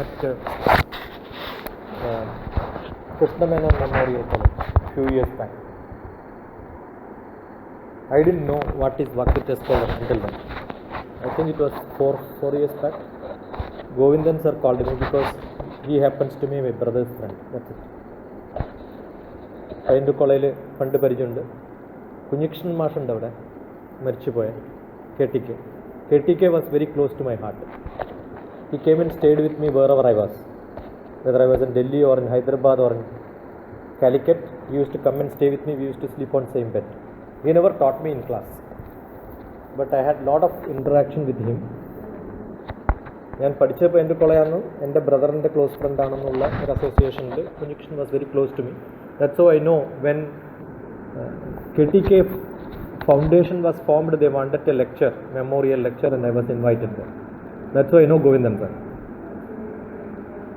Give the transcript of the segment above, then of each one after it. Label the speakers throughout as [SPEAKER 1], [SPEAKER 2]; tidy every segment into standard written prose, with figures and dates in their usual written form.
[SPEAKER 1] at Krishna Menon Memorial College few years back. I didn't know what is Vakit Scholar until then. I think it was four years back. Govindan sir called me because he happens to be my brother's friend. That's it. Payyanur കോളേജിൽ പണ്ട് പരിചയമുണ്ട്. കുഞ്ഞികൃഷ്ണൻ മാഷുണ്ട് അവിടെ, മരിച്ചുപോയ KTK was very close to my heart. He came and stayed with me wherever I was. Whether I was in Delhi or in Hyderabad or in Calicut, he used to come and stay with me. We used to sleep on same bed. He never taught me in class, but I had lot of interaction with him. ഞാൻ പഠിച്ചപ്പോൾ എൻ്റെ കോളേജാണെന്ന് എൻ്റെ ബ്രദറിൻ്റെ close friend ആണെന്നുള്ള ഒരു അസോസിയേഷനിൽ Kunhikrishnan was very close to me. That's how I know when KTK foundation was formed, they wanted a lecture, memorial lecture, and I was invited there. That's why I know Govindan sir.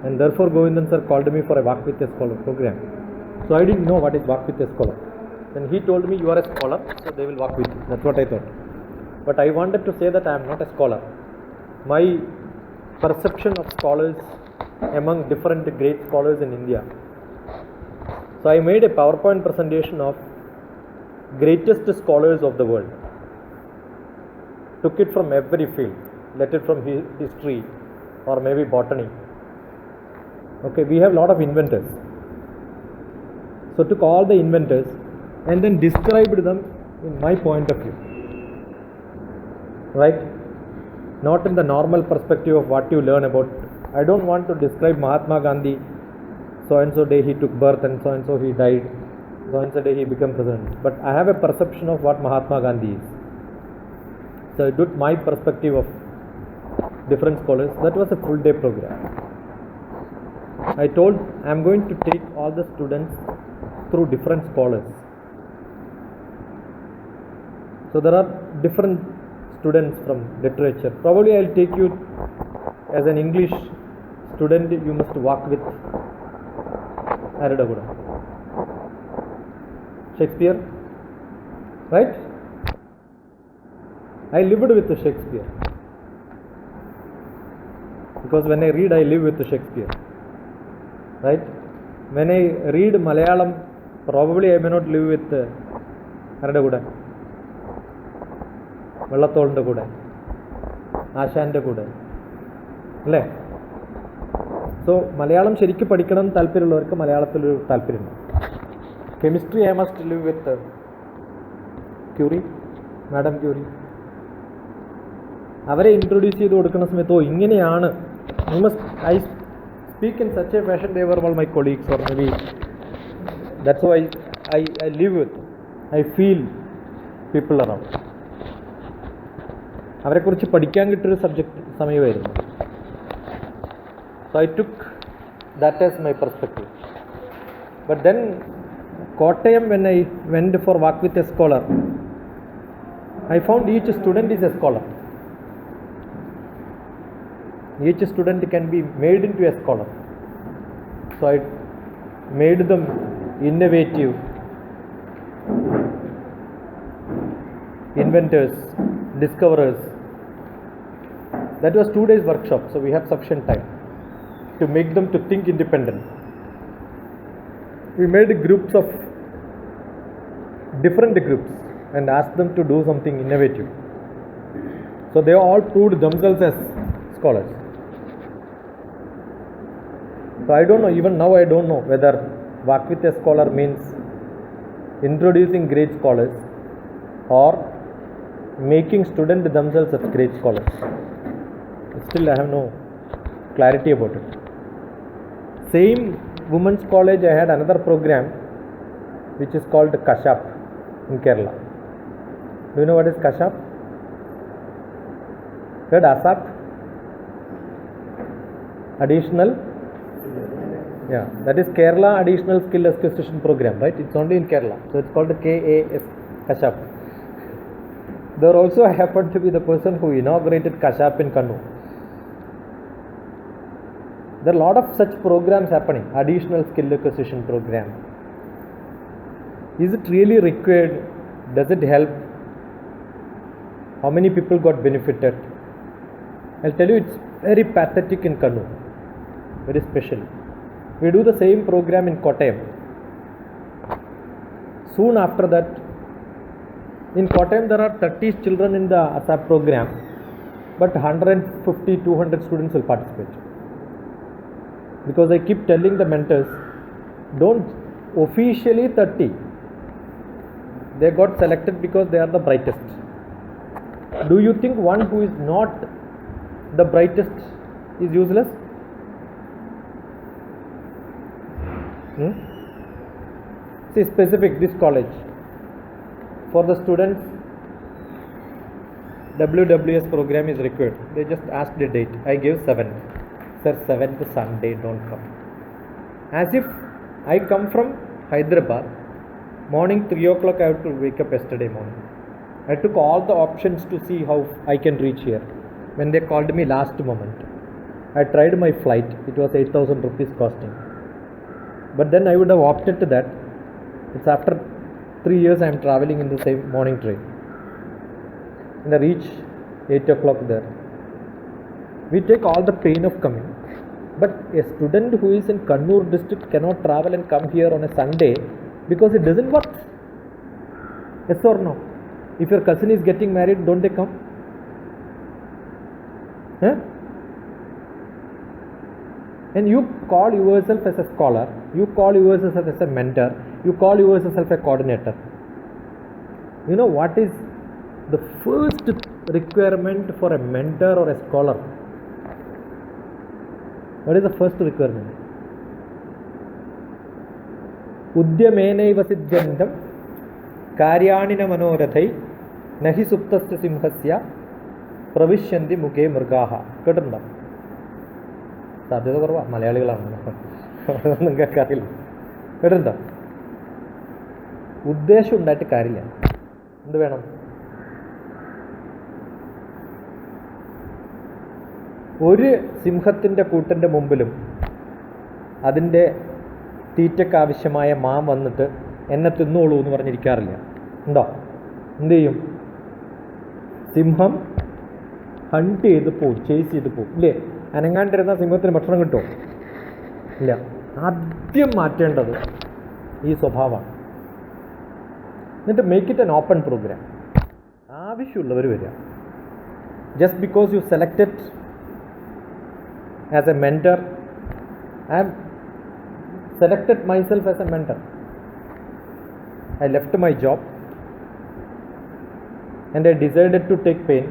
[SPEAKER 1] And therefore Govindan sir called me for a Walk with a Scholar program. So I didn't know what is Walk with a Scholar. Then he told me, you are a scholar, so they will walk with you. That's what I thought. But I wanted to say that I am not a scholar. My perception of scholars among different great scholars in India. So I made a PowerPoint presentation of greatest scholars of the world. Took it from every field. Let it from history or maybe botany. Okay, we have a lot of inventors. So took all the inventors and then described them in my point of view. Right? Not in the normal perspective of what you learn about. I don't want to describe Mahatma Gandhi. So and so day he took birth and so he died. So and so day he became president. But I have a perception of what Mahatma Gandhi is. So I took my perspective of different scholars. That was a full day program. I told I am going to take all the students through different scholars. So there are different students from literature. Probably I will take you as an English student. You must walk with Aradaguda, Shakespeare, right? I lived with Shakespeare because when I read, I live with Shakespeare, right? When I read Malayalam, probably I may not live with Aradaguda, വെള്ളത്തോളിൻ്റെ കൂടെ, ആശാൻ്റെ കൂടെ, അല്ലേ? So Malayalam ശരിക്കും പഠിക്കണം താല്പര്യമുള്ളവർക്ക് മലയാളത്തിലൊരു താല്പര്യമുണ്ട്. Chemistry I must live with Curie, madam Curie. അവരെ introduce ചെയ്ത് കൊടുക്കുന്ന സമയത്ത് ഇങ്ങനെയാണ് you must I speak in such a fashion they were all my colleagues or maybe that's why I live with I feel people around. അവരെക്കുറിച്ച് പഠിക്കാൻ കിട്ടിയൊരു സമയമായിരുന്നു. So I took that as my perspective. But then Kottayam, when I went for Walk with a Scholar, I found each student is a scholar. Each student can be made into a scholar. So I made them innovative inventors, discoverers. That was 2 days workshop, so we have sufficient time to make them to think independent. We made groups of different groups and asked them to do something innovative. So they all proved themselves as scholars. So I don't know, even now I don't know whether Walk with a Scholar means introducing great scholars or making students themselves as great scholars. Still I have no clarity about it. Same women's college, I had another program which is called Kashap in Kerala. Do you know what is Kashap? Heard ASAP? Additional? Yeah, that is Kerala Additional Skill Acquisition Program, right? It's only in Kerala. So it's called KAS, Kashap. There also I happened to be the person who inaugurated Kashap in Kannur. There are a lot of such programs happening, additional skill acquisition program. Is it really required? Does it help? How many people got benefited? I'll tell you, it's very pathetic in Kannur. very special. We do the same program in Kottayam. Soon after that, in Kottayam there are 30 children in the ASAP program, but 150, 200 students will participate. Because I keep telling the mentors, don't officially 30. They got selected because they are the brightest. Do you think one who is not the brightest is useless? See, specific, this college, for the students, WWS program is required. They just asked the date. I gave 7th. Sir, 7th Sunday, don't come. As if I come from Hyderabad, morning 3 o'clock I have to wake up yesterday morning. I took all the options to see how I can reach here. When they called me last moment, I tried my flight. It was 8,000 rupees costing. But then I would have opted to that. It's after 3 years I am traveling in the same morning train. And I reach 8 o'clock there. We take all the pain of coming. But a student who is in Kannur district cannot travel and come here on a Sunday because it doesn't work. Yes or no? If your cousin is getting married, don't they come? Huh? And you call yourself as a scholar, you call yourself as a mentor, you call yourself as a coordinator. You know what is the first requirement for a mentor or a scholar? What is the first requirement? Uddyamenaiva siddhyandam karyanina manorathai nahi suptasya simhasya pravishyanti mukhe mൃഗാഹ. കേട്ടിട്ടുണ്ടോ? സാധ്യത കുറവാണ്, മലയാളികളാണ്, നിങ്ങൾക്ക് അറിയില്ല. കേട്ടിട്ടുണ്ടോ? ഉദ്ദേശം ഉണ്ടായിട്ട് കാര്യമില്ല. എന്ത് വേണം? ഒരു സിംഹത്തിൻ്റെ കൂട്ടിൻ്റെ മുമ്പിലും അതിൻ്റെ തീറ്റക്കാവശ്യമായ മാൻ വന്നിട്ട് എന്നെ തിന്നോളൂ എന്ന് പറഞ്ഞിരിക്കാറില്ല. ഉണ്ടോ? എന്ത് ചെയ്യും? സിംഹം ഹണ്ട് ചെയ്ത് പോവും, ചേസ് ചെയ്ത് പോവും, ഇല്ലേ? അനങ്ങാണ്ടിരുന്ന സിംഹത്തിന് ഭക്ഷണം കിട്ടുമോ? ഇല്ല. ആദ്യം മാറ്റേണ്ടത് ഈ സ്വഭാവമാണ്. എന്നിട്ട് make it an open program. ആവശ്യമുള്ളവർ വരിക. Just because you selected as a mentor, I have selected myself as a mentor. I left my job and I decided to take pain.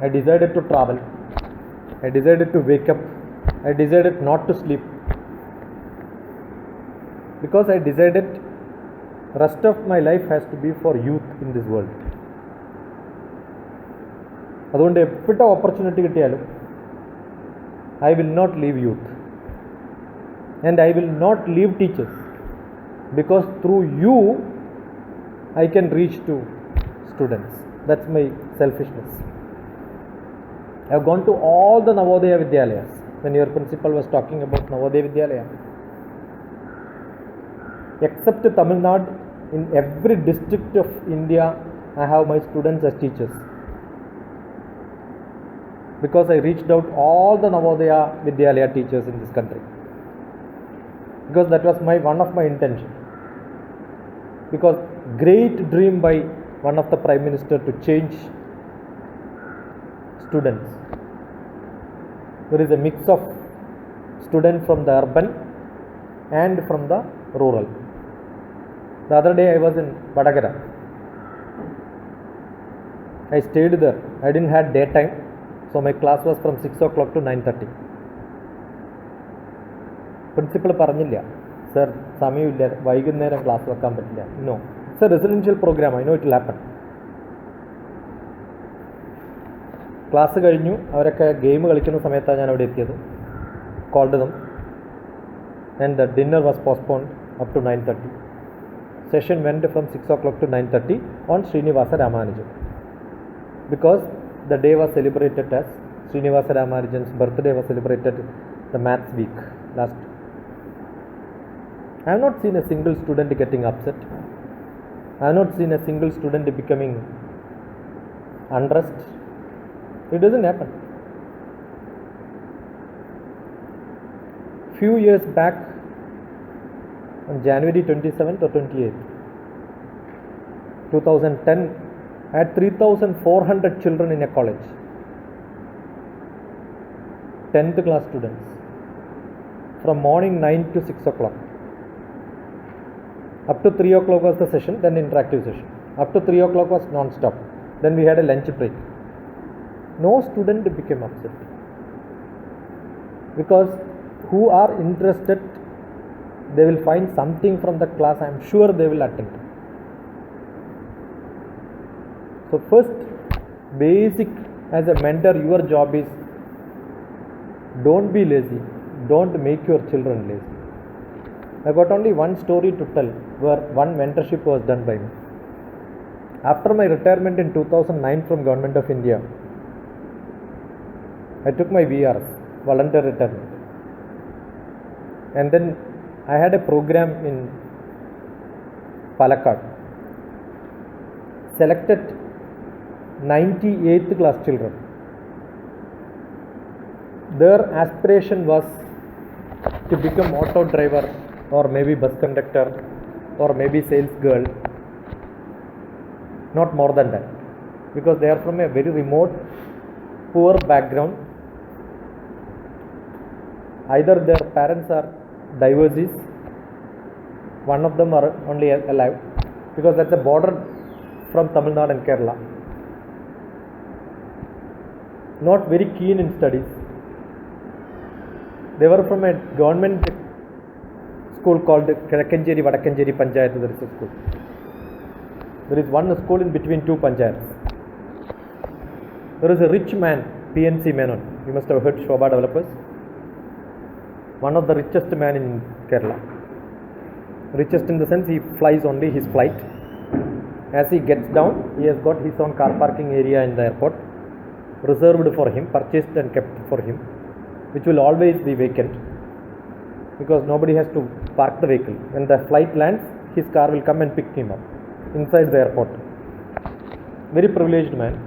[SPEAKER 1] I decided to travel. I decided to wake up. I decided not to sleep. Because I decided rest of my life has to be for youth in this world. അതുകൊണ്ട് എപ്പോഴത്തെ opportunity കിട്ടിയാലും I will not leave youth, and I will not leave teachers, because through you I can reach to students. That's my selfishness. I have gone to all the Navodaya Vidyalayas. When your principal was talking about Navodaya Vidyalaya, except Tamil Nadu, in every district of India I have my students as teachers. Because I reached out all the Navodaya Vidyalaya teachers in this country. Because that was one of my intention. Because great dream by one of the Prime Minister to change students. There is a mix of students from the urban and from the rural. The other day I was in Vadagara. I stayed there. I didn't have daytime. So my class was from 6 o'clock to 9:30. Principal പറഞ്ഞില്ല, sir സമയമില്ല, വൈകുന്നേരം class വെക്കാൻ പറ്റില്ല. No, it's a residential program. I know it will happen. Class കഴിഞ്ഞു, അവരൊക്കെ game കളിക്കുന്ന സമയത്താണ് ഞാൻ അവിടെ എത്തിയത്. Called them and the dinner was postponed up to 9:30. Session went from 6 o'clock to 9:30 on Srinivasa Ramanujan. Because the day was celebrated as Srinivasa Ramanujan's birthday was celebrated, the maths week last. I have not seen a single student getting upset. I have not seen a single student becoming unrest. It doesn't happen. few years back, on January 27th or 28th, 2010, I had 3,400 children in a college, 10th class students, from morning 9 to 6 o'clock. Up to 3 o'clock was the session, then interactive session. Up to 3 o'clock was non-stop. Then we had a lunch break. No student became upset. Because who are interested, they will find something from the class. I am sure they will attend. So first, basic as a mentor, your job is don't be lazy. Don't make your children lazy. I got only one story to tell where one mentorship was done by me. After my retirement in 2009 from Government of India, I took my VRS, voluntary retirement. And then I had a program in Palakkad. Selected 98th class children. Their aspiration was to become auto driver or maybe bus conductor or maybe sales girl. Not more than that, because they are from a very remote, poor background. Either their parents are divorcees, one of them are only alive, because that's a border from Tamil Nadu and Kerala. Not very keen in studies. They were from a government school called Kirakkanjeri Vadakkanjeri Panchayat. There is a school. There is one school in between two panchayats. There is a rich man, PNC Menon. You must have heard Shobha Developers. One of the richest man in Kerala. Richest in the sense he flies only his flight. As he gets down, he has got his own car parking area in the airport, reserved for him, purchased and kept for him, which will always be vacant because nobody has to park the vehicle. When the flight lands, his car will come and pick him up inside the airport. Very privileged man.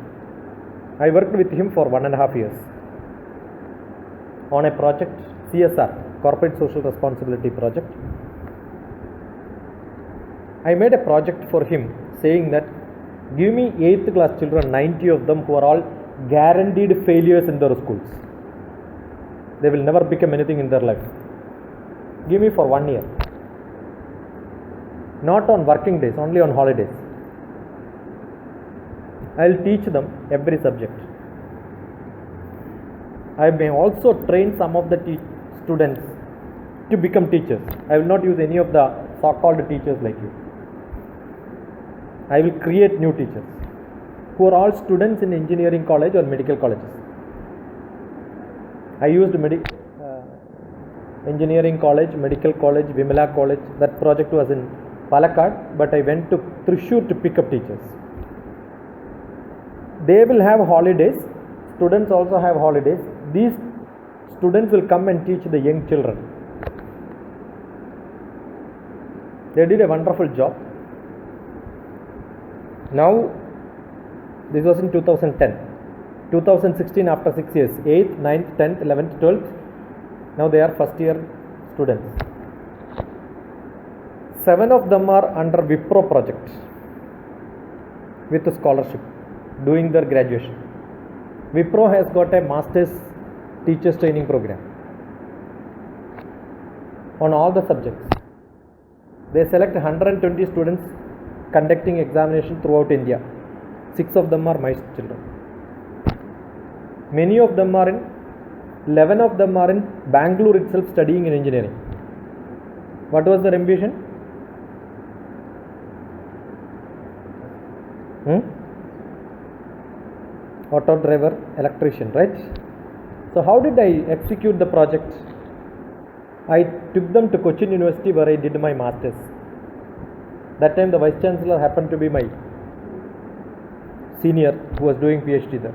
[SPEAKER 1] I worked with him for 1.5 years on a project, CSR, Corporate Social Responsibility project. I made a project for him saying that give me 8th class children, 90 of them who are all guaranteed failures in their schools. They will never become anything in their life. Give me for 1 year. Not on working days, only on holidays. I will teach them every subject. I may also train some of the students to become teachers. I will not use any of the so-called teachers like you. I will create new teachers who are all students in engineering college or medical colleges. I used engineering college, medical college, Vimala college. That project was in Palakkad, but I went to Thrissur to pick up teachers. They will have holidays. Students also have holidays. These students will come and teach the young children. They did a wonderful job. Now, this was in 2010. 2016, after 6 years, 8th, 9th, 10th, 11th, 12th. Now they are first year students. 7 of them are under Wipro project with a scholarship, doing their graduation. Wipro has got a master's teachers training program on all the subjects. They select 120 students conducting examination throughout India. 6 of them are my children. Many of them are in 11 of them are in Bangalore itself studying in engineering. What was their ambition? Auto driver, electrician, right? So how did I execute the project? I took them to Cochin University where I did my masters. That time the Vice Chancellor happened to be my senior who was doing PhD there.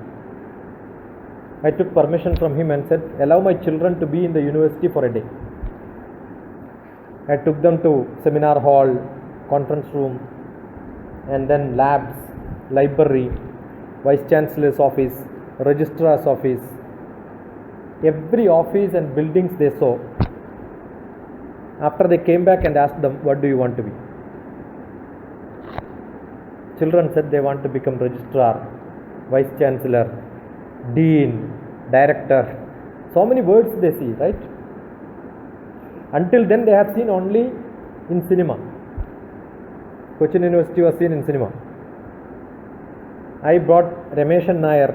[SPEAKER 1] I took permission from him and said, allow my children to be in the university for a day. I took them to seminar hall, conference room, and then labs, library, Vice Chancellor's office, Registrar's office. Every office and buildings they saw. After they came back and asked them, what do you want to be? Children said they want to become registrar, vice chancellor, dean, director. So many words they see, right? Until then they have seen only in cinema. Cochin University was seen in cinema. I brought Rameshan Nair,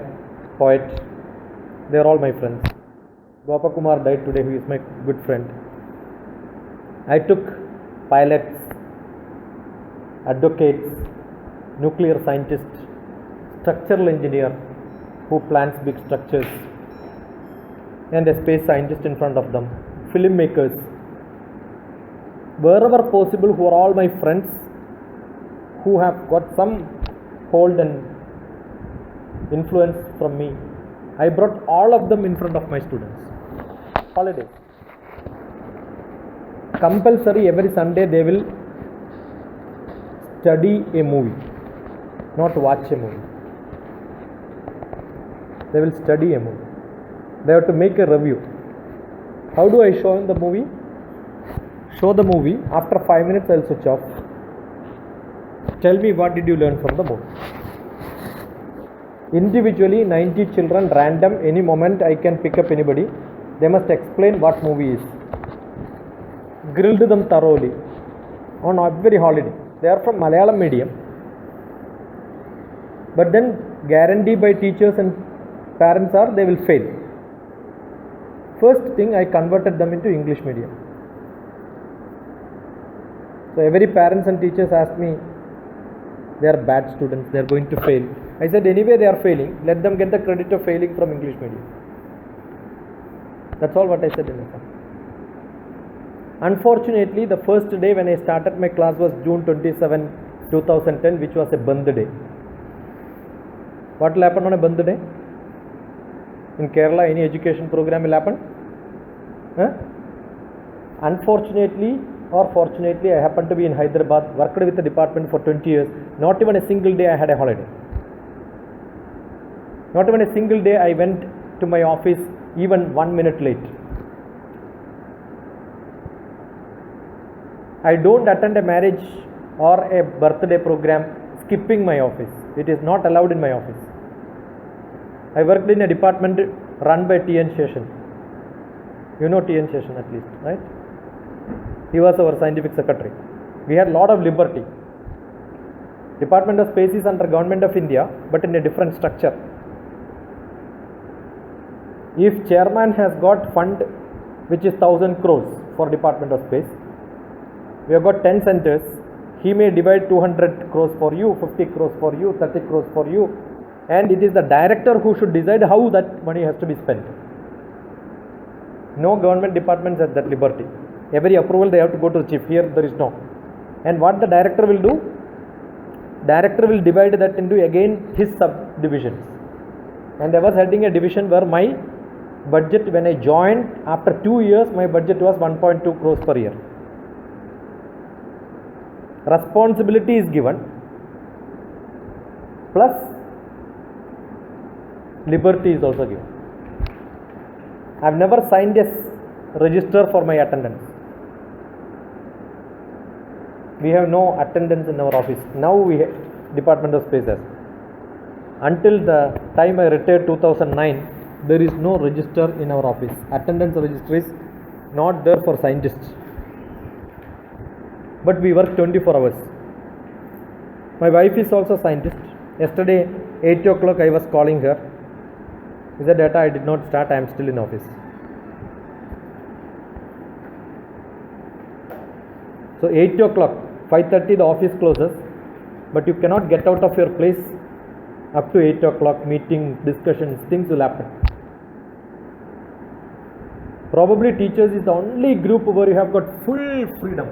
[SPEAKER 1] poet. They are all my friends. Gopakumar died today, who is my good friend. I took pilots, advocates, nuclear scientists, structural engineer who plans big structures, and a space scientist in front of them, filmmakers, wherever possible, who are all my friends, who have got some hold and influence from me. I brought all of them in front of my students. Holidays. Compulsory every Sunday they will study a movie, not watch a movie. They will study a movie. They have to make a review. How do I show them the movie? Show the movie. After 5 minutes I will switch off. Tell me what did you learn from the movie. Individually 90 children, random, any moment I can pick up anybody. They must explain what movie is. Grilled them thoroughly on every holiday. They are from Malayalam medium, but then guaranteed by teachers and parents are they will fail. First thing, I converted them into English medium. So every parents and teachers ask me, they are bad students, they are going to fail. I said, anyway they are failing, let them get the credit of failing from English medium. That's all what I said in the class. Unfortunately, the first day when I started my class was June 27, 2010, which was a Bandh day. What will happen on a Bandh day? In Kerala, any education program will happen? Unfortunately or fortunately, I happened to be in Hyderabad, worked with the department for 20 years. Not even a single day I had a holiday. Not even a single day I went to my office even 1 minute late. I don't attend a marriage or a birthday program skipping my office. It is not allowed in my office. I worked in a department run by T.N. Sheshan. You know T.N. Sheshan at least, right? He was our scientific secretary. We had a lot of liberty. Department of Space is under Government of India, but in a different structure. If chairman has got fund which is 1000 crores for Department of Space, we have got 10 centers, he may divide 200 crores for you, 50 crores for you, 30 crores for you, and it is the director who should decide how that money has to be spent. No government departments has that liberty. Every approval they have to go to the chief. Here there is no. And what the director will do? Director will divide that into again his subdivisions. And I was heading a division where my budget, when I joined, after 2 years my budget was 1.2 crores per year. Responsibility is given plus liberty is also given. I have never signed a register for my attendance. We have no attendance in our office. Now we have Department of Space has. Until the time I retired 2009, there is no register in our office. Attendance register is not there for scientists. But we work 24 hours. My wife is also a scientist. Yesterday 8 o'clock I was calling her. He said, Data, I did not start, I am still in office. So 8 o'clock, 5:30 the office closes, but you cannot get out of your place up to 8 o'clock, meetings, discussions, things will happen. Probably teachers is the only group where you have got full freedom.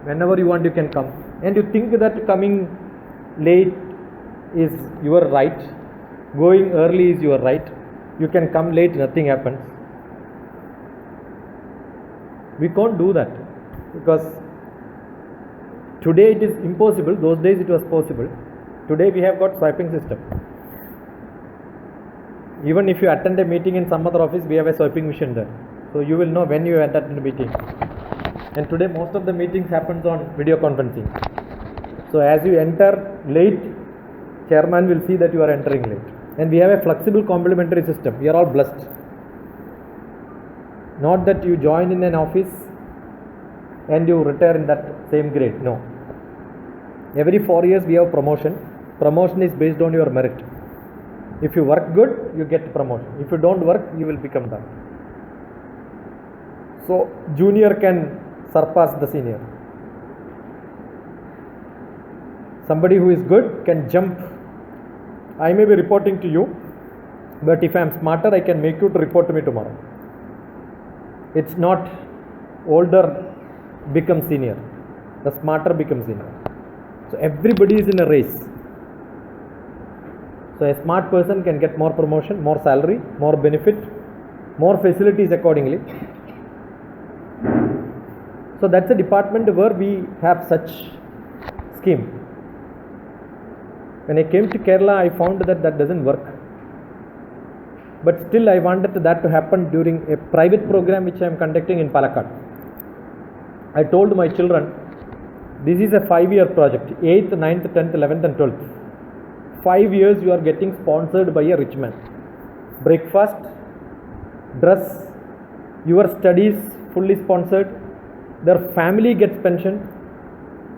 [SPEAKER 1] Whenever you want you can come. And you think that coming late is your right, going early is your right. You can come late, nothing happens. We can't do that because today it is impossible. Those days it was possible. Today we have got swiping system. Even if you attend a meeting in some other office, we have a swiping machine there. So you will know when you attend a meeting. And today most of the meetings happens on video conferencing. So as you enter late, chairman will see that you are entering late. And we have a flexible complementary system. We are all blessed. Not that you join in an office and you retire in that same grade. No. Every 4 years we have promotion. Promotion is based on your merit. If you work good, you get promotion. If you don't work, you will become that. So junior can surpass the senior. Somebody who is good can jump. I may be reporting to you, but if I am smarter, I can make you to report to me tomorrow. It's not older become senior. The smarter becomes senior. So everybody is in a race. So a smart person can get more promotion, more salary, more benefit, more facilities accordingly. So that's a department where we have such scheme. When I came to Kerala, I found that doesn't work. But still I wanted that to happen during a private program which I am conducting in Palakkad. I told my children, this is a 5-year project, 8th, 9th, 10th, 11th and 12th. 5 years you are getting sponsored by a rich man. Breakfast, dress, your studies fully sponsored. Their family gets pension.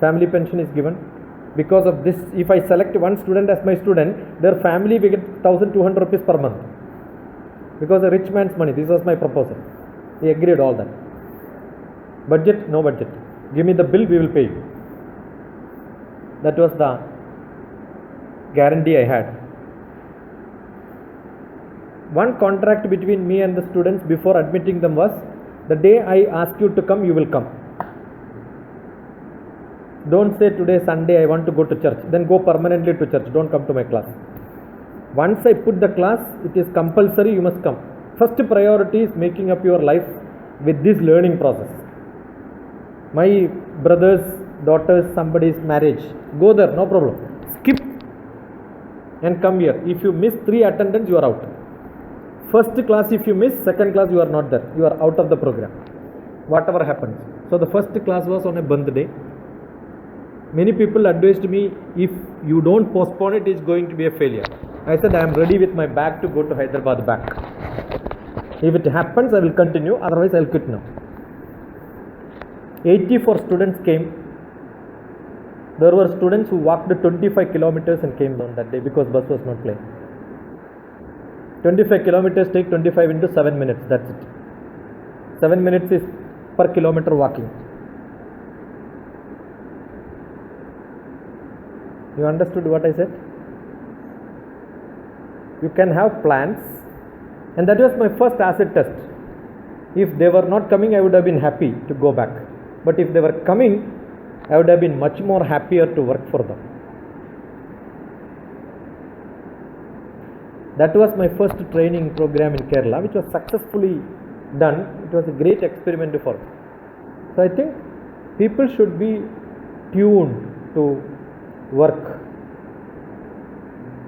[SPEAKER 1] Family pension is given. Because of this, if I select one student as my student, their family will get 1,200 rupees per month. Because a rich man's money, this was my proposal. He agreed all that. Budget, no budget. Give me the bill, we will pay you. That was the guarantee I had. One contract between me and the students before admitting them was, the day I ask you to come, you will come. Don't say today Sunday I want to go to church. Then go permanently to church. Don't come to my class. Once I put the class, it is compulsory, you must come. First priority is making up your life with this learning process. My brother's, daughter's, somebody's marriage. Go there, no problem. Skip and come here. If you miss 3 attendance, you are out. First class if you miss, second class you are not there. You are out of the program. Whatever happens. So the first class was on a Bandh day. Many people advised me, if you don't postpone it, it's going to be a failure. I said, I am ready with my bag to go to Hyderabad back. If it happens, I will continue. Otherwise, I will quit now. 84 students came. There were students who walked 25 kilometers and came down that day because bus was not playing. 25 kilometers take 25 into 7 minutes. That's it. 7 minutes is per kilometer walking. You understood what I said? You can have plans, and that was my first acid test. If they were not coming, I would have been happy to go back. But if they were coming, I would have been much more happier to work for them. That was my first training program in Kerala, which was successfully done. It was a great experiment for me. So I think people should be tuned to work.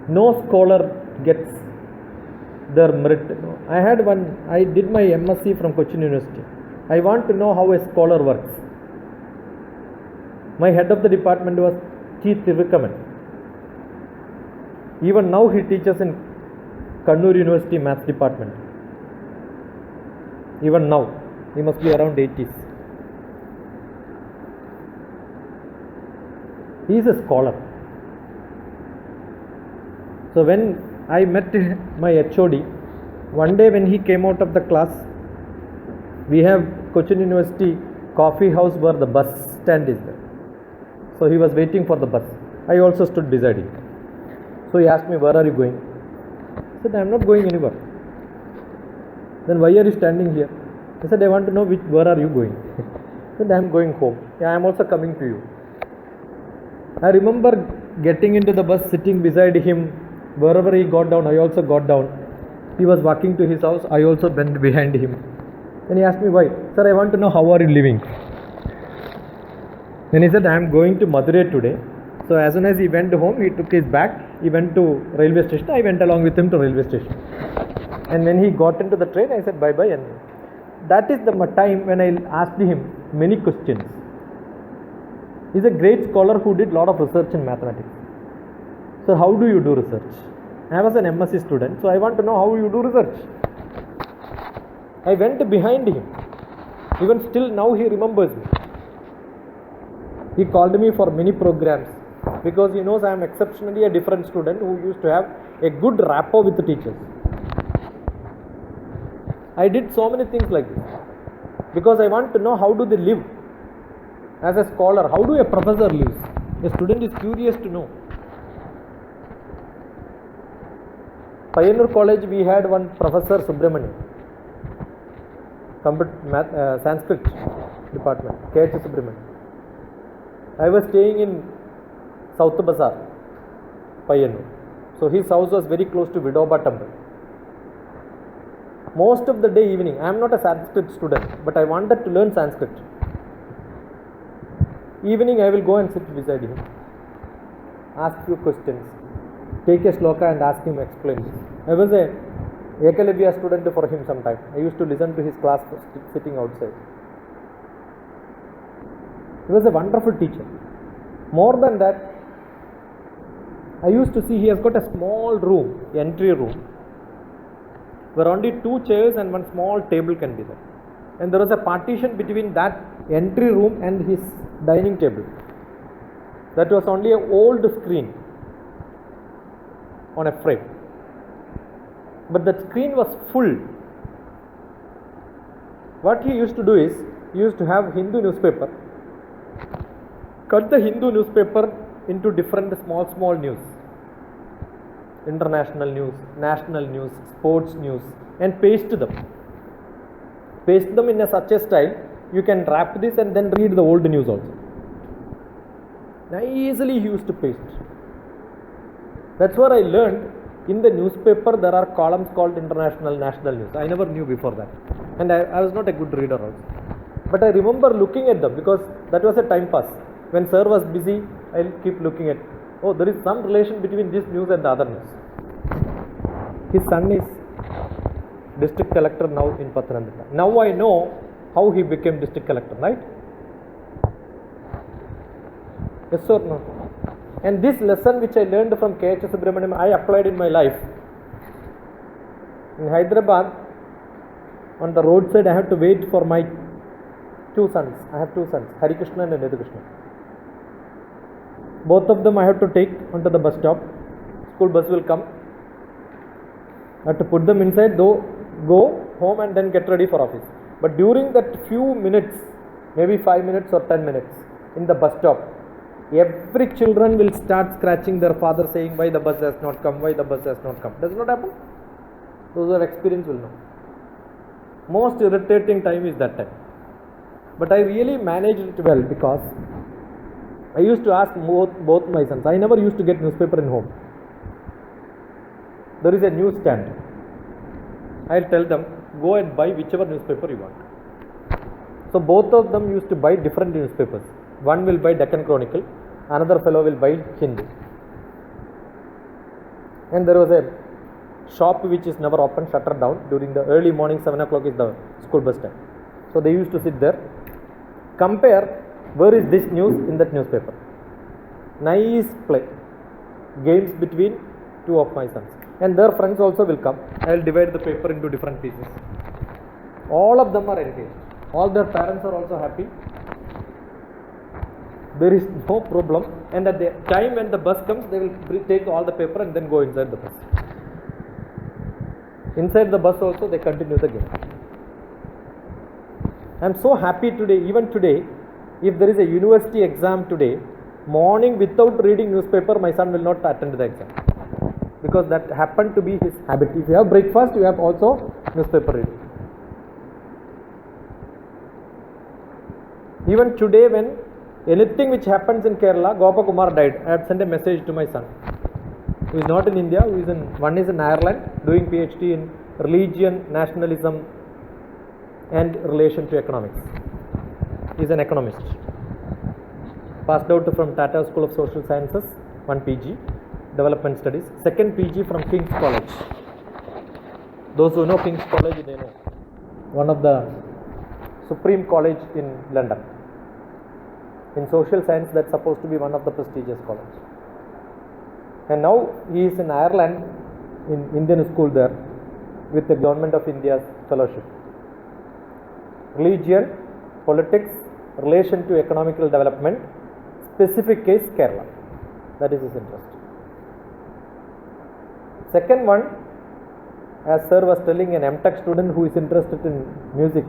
[SPEAKER 1] No scholar gets their merit. I did my MSc from Cochin University. I want to know how a scholar works. My head of the department was T. Tirvikaman. Even now he teaches in Kannur University Maths Department. Even now, he must be around 80s. He is a scholar. So when I met my HOD, one day when he came out of the class, we have Cochin University coffee house where the bus stand is there. So he was waiting for the bus. I also stood beside him. So he asked me, where are you going? I said, I am not going anywhere. Then why are you standing here? I said, I want to know where are you going? I said, I am going home. Yeah, I am also coming to you. I remember getting into the bus, sitting beside him. Wherever he got down, I also got down. He was walking to his house. I also went behind him. Then he asked me why. Sir, I want to know how are you living? Then he said, I am going to Madurai today. So as soon as he went home, he took his bag. He went to railway station. I went along with him to railway station. And when he got into the train, I said bye-bye. And that is the time when I asked him, many questions. He's a great scholar who did a lot of research in mathematics. So how do you do research? I was an MSc student, so I want to know how you do research. I went behind him. Even still now he remembers me. He called me for many programs because he knows I am exceptionally a different student who used to have a good rapport with the teachers. I did so many things like this because I want to know how do they live as a scholar, how do a professor lives. A student is curious to know. Pioneer College we had one Professor Subramanian, Sanskrit department, K.H. Subramanian. I was staying in South Bazaar, Pioneer. So his house was very close to Vidoba temple. Most of the day evening, I am not a Sanskrit student, but I wanted to learn Sanskrit. Evening I will go and sit beside him, ask few questions, take a shloka and ask him explain this. I was a Ekalavya student for him sometime. I used to listen to his class sitting outside. He was a wonderful teacher. More than that, I used to see he has got a small room, entry room, where only 2 chairs and one small table can be there. And there was a partition between that entry room and his dining table. That was only an old screen on a frame. But that screen was full. What he used to do is, he used to have Hindu newspaper, cut the Hindu newspaper into different small news. International news, national news, sports news, and paste them. Paste them in such a style, you can wrap this and then read the old news also. Easily he used to paste. That's what I learned. In the newspaper there are columns called international, national news. I never knew before that. And I was not a good reader also. But I remember looking at them because that was a time pass. When sir was busy, I'll keep looking at, oh, there is some relation between this news and the other news. His son is district collector now in Pathanamthitta. Now I know how he became district collector, right? Yes or no? And this lesson which I learned from K.H. Subramanian, I applied in my life. In Hyderabad, on the roadside, I have to wait for my 2 sons. I have 2 sons, Hari Krishna and Nidhu Krishna. Both of them I have to take onto the bus stop. School bus will come. I have to put them inside, go home and then get ready for office. But during that few minutes, maybe 5 minutes or 10 minutes in the bus stop, every children will start scratching their father saying, why the bus has not come, why the bus has not come. Does it not happen? Those who have experience will know. Most irritating time is that time. But I really managed it well because I used to ask both my sons. I never used to get newspaper in home. There is a newsstand. I'll tell them, go and buy whichever newspaper you want. So both of them used to buy different newspapers. One will buy Deccan Chronicle, another fellow will buy Hindu. And there was a shop which is never open, shuttered down. During the early morning, 7 o'clock is the school bus time. So they used to sit there, compare where is this news in that newspaper. Nice play. Games between 2 of my sons. And their friends also will come. I will divide the paper into different pieces. All of them are engaged. All their parents are also happy. There is no problem. And at the time when the bus comes, they will take all the paper and then go inside the bus. Inside the bus also they continue the game. I am so happy today, even today, if there is a university exam today, morning without reading newspaper, my son will not attend the exam. Because that happened to be his habit. If you have breakfast, you have also newspaper reading. Even today, when anything which happens in Kerala, Gopa Kumar died, I had sent a message to my son, who is not in India, one is in Ireland, doing PhD in religion, nationalism and relation to economics. He is an economist. Passed out from Tata School of Social Sciences, 1 PG, Development Studies, 2nd PG from King's College. Those who know King's College, they know. One of the Supreme College in London. In social science, that's supposed to be one of the prestigious colleges. And now he is in Ireland, in Indian school there, with the Government of India's fellowship. Religion, politics, relation to economical development, specific case Kerala. That is his interest. Second one, as sir was telling, an MTech student who is interested in music,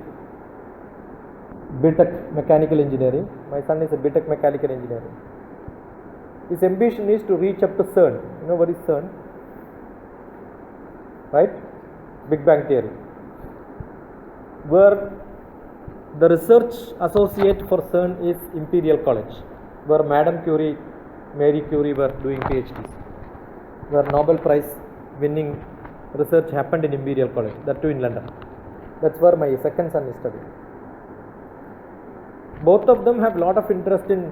[SPEAKER 1] BTech mechanical engineering. My son is a BTech mechanical engineering. His ambition is to reach up to CERN. You know what is CERN? Right? Big Bang Theory. Where the research associate for CERN is Imperial College, where Madame Curie, Marie Curie were doing PhDs, where Nobel Prize winning research happened in Imperial College, that too in London. That's where my second son is studying. Both of them have a lot of interest in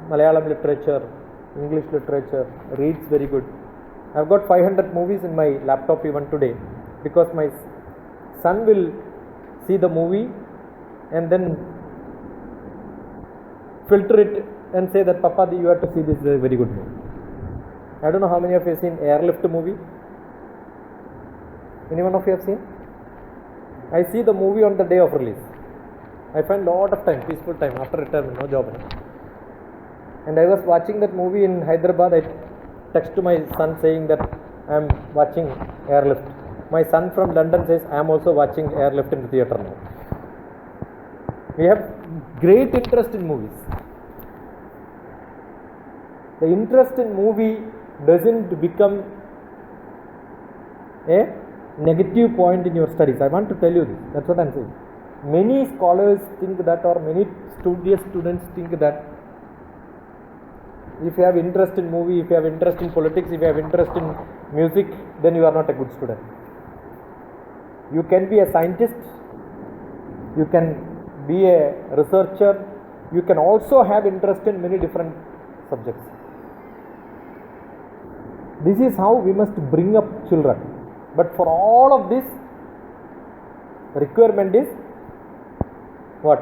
[SPEAKER 1] Malayalam literature, English literature, reads very good. I've got 500 movies in my laptop even today, because my son will see the movie and then filter it and say that, Papa, you have to see this, is a very good movie. I don't know how many of you have seen Airlift movie. Anyone of you have seen? I see the movie on the day of release. I find a lot of time, peaceful time after retirement, no job. And I was watching that movie in Hyderabad. I text to my son saying that I am watching Airlift. My son from London says, I am also watching Airlift in the theatre now. We have great interest in movies. The interest in movie doesn't become a negative point in your studies. I want to tell you this. That's what I am saying. Many scholars think that, or many studious students think that if you have interest in movie, if you have interest in politics, if you have interest in music, then you are not a good student. You can be a scientist, you can be a researcher, you can also have interest in many different subjects. This is how we must bring up children. But for all of this, requirement is what?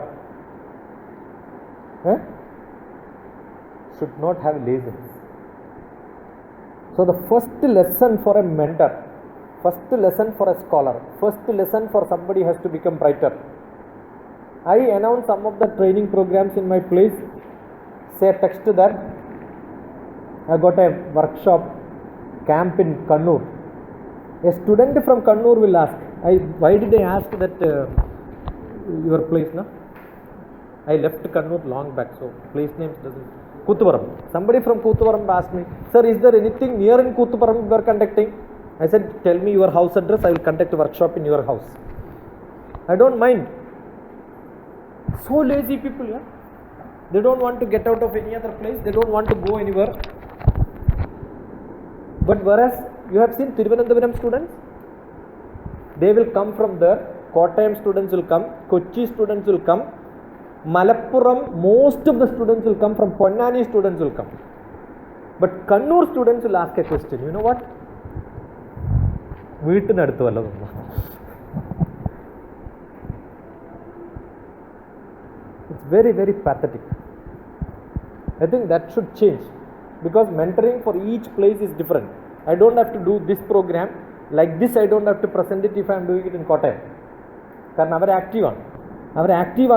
[SPEAKER 1] Should not have laziness. So the first lesson for a mentor, first lesson for a scholar, first lesson for somebody has to become brighter. I announce some of the training programs in my place. Say text that I got a workshop camp in Kannur. A student from Kannur will ask, why did I ask that your place? No? I left Kannur long back, so place names doesn't. Kuthuvaram. Somebody from Kuthuvaram asked me, sir, is there anything near in Kuthuvaram you are conducting? I said, tell me your house address, I will conduct a workshop in your house. I don't mind. So lazy people, yeah? They don't want to get out of any other place, they don't want to go anywhere. But whereas you have seen Thiruvananthapuram students, they will come from there. Kottayam students will come, Kochi students will come, Malappuram, most of the students will come, from Ponnani students will come. But Kannur students will ask a question, you know what? It's very, very pathetic. I think that should change, because mentoring for each place is different. I don't have to do this program like this. I don't have to present it if I am doing it in Kottayam. Because they are active. They are active.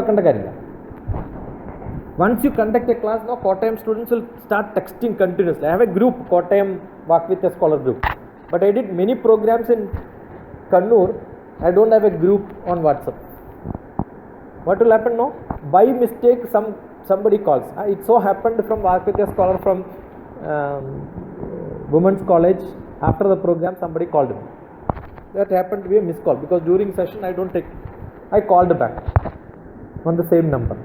[SPEAKER 1] Once you conduct a class, now Kottayam students will start texting continuously. I have a group, Kottayam Walk with a Scholar group. But I did many programs in Kannur. I don't have a group on WhatsApp. What will happen now? By mistake, somebody calls. It so happened from Walk with a Scholar from Women's College. After the program, somebody called me. That happened to be a missed call, because during session I don't take. I called back on the same number.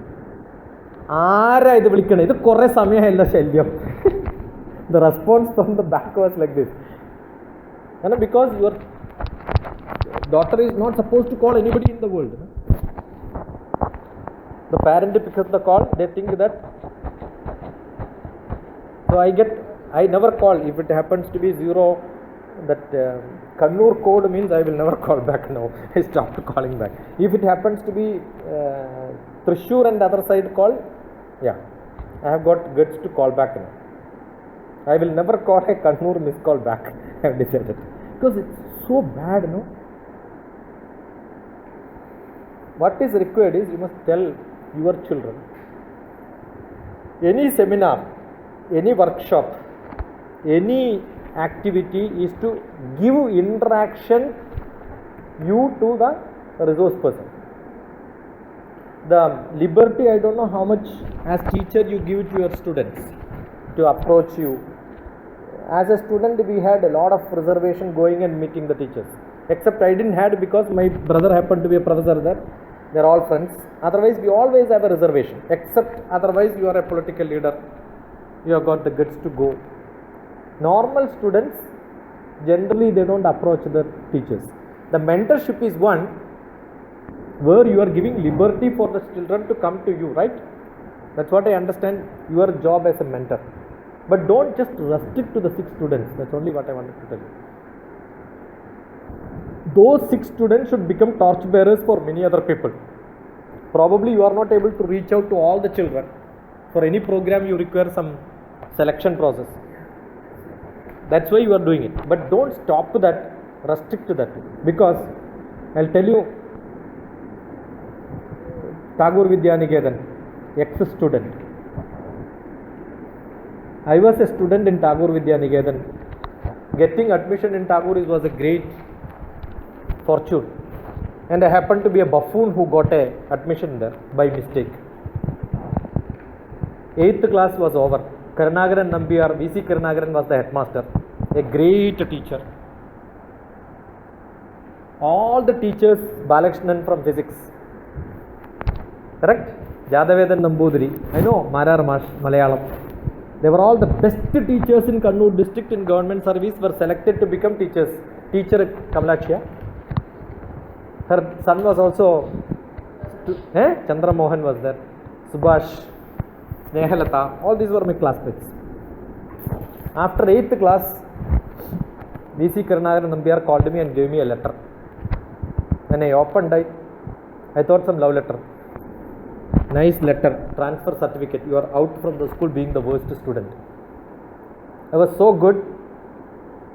[SPEAKER 1] The response from the back was like this. And because your daughter is not supposed to call anybody in the world. The parent picks up the call, they think that. So I never call. If it happens to be 0 that Kannur code means I will never call back now. I stopped calling back. If it happens to be Thrissur and other side call, yeah, I have got guts to call back now. I will never call a Kannur missed call back. I have decided, because it's so bad, no. What is required is you must tell your children. Any seminar, any workshop, any activity is to give interaction you to the resource person. The liberty, I don't know how much as teacher you give to your students to approach you. As a student, we had a lot of reservation going and meeting the teachers. Except I didn't had because my brother happened to be a professor there. They're all friends. Otherwise, we always have a reservation. Except otherwise, you are a political leader. You have got the guts to go. Normal students, generally they don't approach the teachers. The mentorship is one where you are giving liberty for the children to come to you, right? That's what I understand your job as a mentor. But don't just restrict to the 6 students. That's only what I wanted to tell you. Those 6 students should become torchbearers for many other people. Probably you are not able to reach out to all the children. For any program you require some selection process. That's why you are doing it. But don't stop to that, restrict to that. Because I'll tell you, Tagore Vidyaniketan, ex-student. I was a student in Tagore Vidyaniketan. Getting admission in Tagore was a great fortune. And I happened to be a buffoon who got a admission there by mistake. 8th class was over. Karnagaran Nambiar, V.C. Karnagaran was the headmaster. A great teacher. All the teachers, Balakrishnan from physics. Correct? Jadavedan Nambudiri. I know, Marar Mash, Malayalam. They were all the best teachers in Kannur district in government service were selected to become teachers. Teacher Kamalakshya. Her son was also, Chandra Mohan was there. Subhash, Snehalata, all these were my classmates. After 8th class, V.C. Karnagaran Nambiar called me and gave me a letter. When I opened it, I thought some love letter. Nice letter, transfer certificate. You are out from the school being the worst student. I was so good.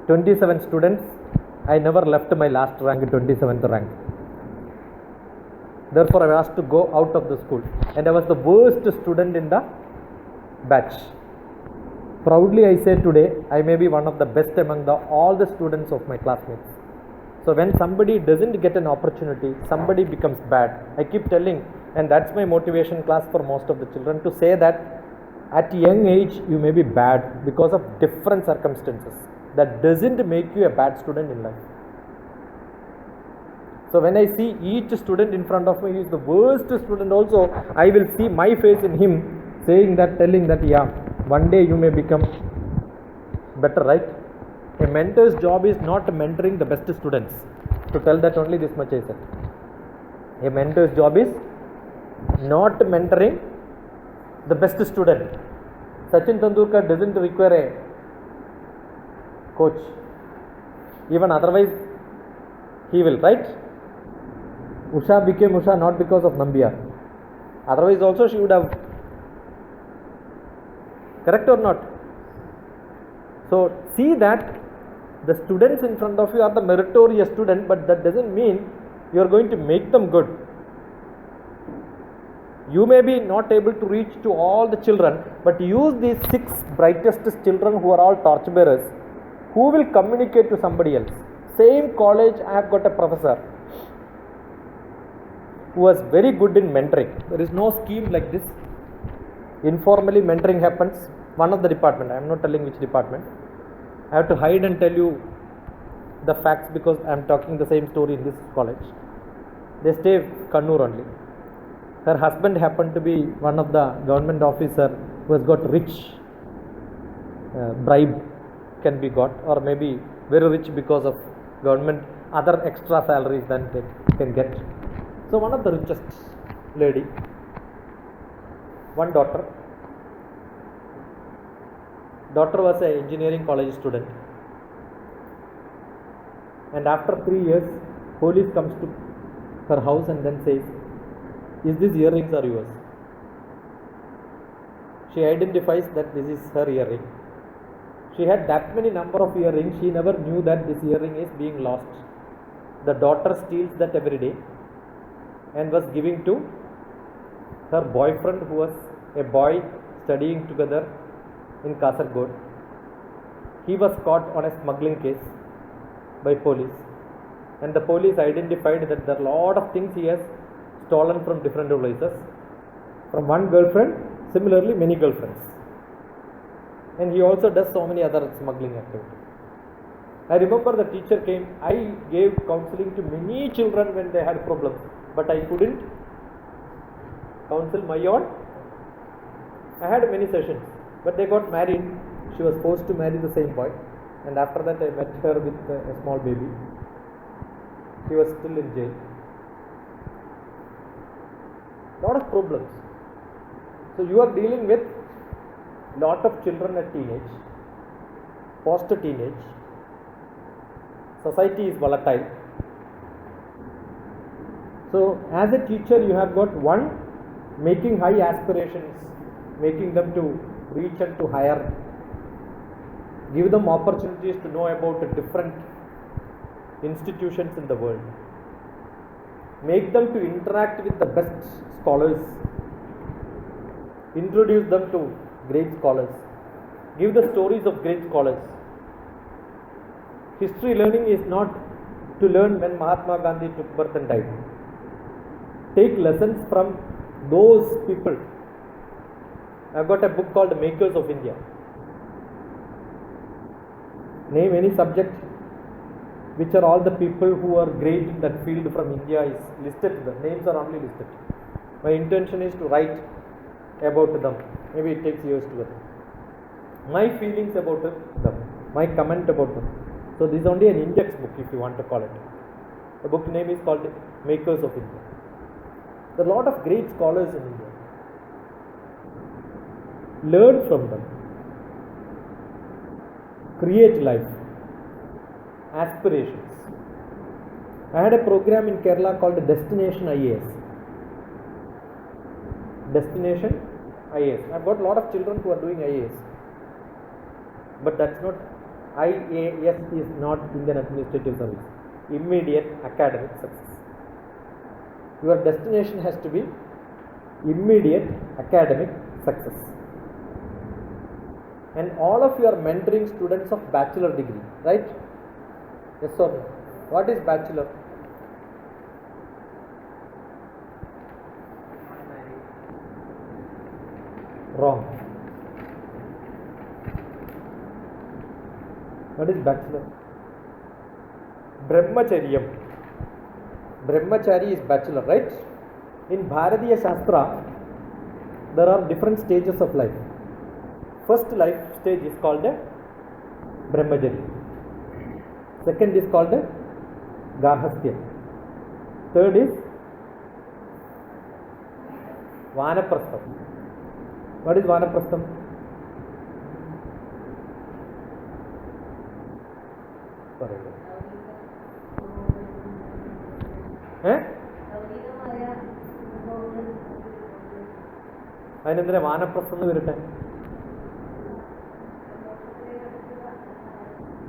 [SPEAKER 1] 27 students. I never left my last rank, 27th rank. Therefore, I was asked to go out of the school. And I was the worst student in the batch. Proudly I say today, I may be one of the best among all the students of my classmates. So when somebody doesn't get an opportunity, somebody becomes bad. I keep telling, and that's my motivation class for most of the children, to say that at young age you may be bad because of different circumstances. That doesn't make you a bad student in life. So when I see each student in front of me, he is the worst student also, I will see my face in him saying that, telling that, yeah, one day you may become better, right? A mentor's job is not mentoring the best students. To tell that only this much I said. A mentor's job is not mentoring the best student. Sachin Tendulkar doesn't require a coach. Even otherwise, he will, right? Usha became Usha not because of Nambiar. Otherwise also she would have. Correct or not? So see that the students in front of you are the meritorious student, but that doesn't mean you are going to make them good. You may be not able to reach to all the children, but use these 6 brightest children who are all torchbearers, who will communicate to somebody else. Same college, I have got a professor who was very good in mentoring. There is no scheme like this. Informally mentoring happens. One of the department, I am not telling which department. I have to hide and tell you the facts because I am talking the same story in this college. They stay Kannur only. Her husband happened to be one of the government officer who has got rich. Bribe can be got, or maybe very rich because of government other extra salaries than they can get. So one of the richest lady, one daughter was a engineering college student. And after 3 years, police comes to her house and then says, "Is these earrings are yours?" She identifies that this is her earring. She had that many number of earrings, she never knew that this earring is being lost. The daughter steals that every day and was giving to her boyfriend, who was a boy studying together in Kasaragod. He was caught on a smuggling case by police, and the police identified that there are a lot of things he has stolen from different places, from one girlfriend, similarly many girlfriends, and he also does so many other smuggling activities. I remember the teacher came. I gave counseling to many children when they had problems, but I couldn't counsel my own. I had many sessions, but they got married. She was forced to marry the same boy, and after that I met her with a small baby. She was still in jail. Lot of problems. So you are dealing with lot of children at teenage, post-teenage. Society is volatile. So as a teacher, you have got one, making high aspirations, making them to reach and to higher, give them opportunities to know about different institutions in the world, make them to interact with the best scholars, introduce them to great scholars, give the stories of great scholars. History learning is not to learn when Mahatma Gandhi took birth and died. Take lessons from those people. I've got a book called Makers of India. Name any subject which are all the people who are great in that field from India is listed. The names are only listed. My intention is to write about them. Maybe it takes years to get. My feelings about them, my comment about them. So this is only an index book, if you want to call it. The book name is called Makers of India. There are a lot of great scholars in India. Learn from them. Create life. Aspirations. I had a program in Kerala called Destination IAS. Destination IAS. I've got a lot of children who are doing IAS. But that's not, IAS is not Indian Administrative Service. Immediate academic success. Your destination has to be immediate academic success. And all of you are mentoring students of bachelor degree, right? Yes or no? What is bachelor? Wrong. What is bachelor? Brahmacharyam. Brahmachari is bachelor, right? In Bharatiya Shastra, there are different stages of life. First life stage is called a Brahmachari. Second is called a Garhastya. Third is Vanaprastham. What is Vanaprastham? അതിനെന്തിനാ വാനപ്രസ്ഥം എന്ന് വരട്ടെ?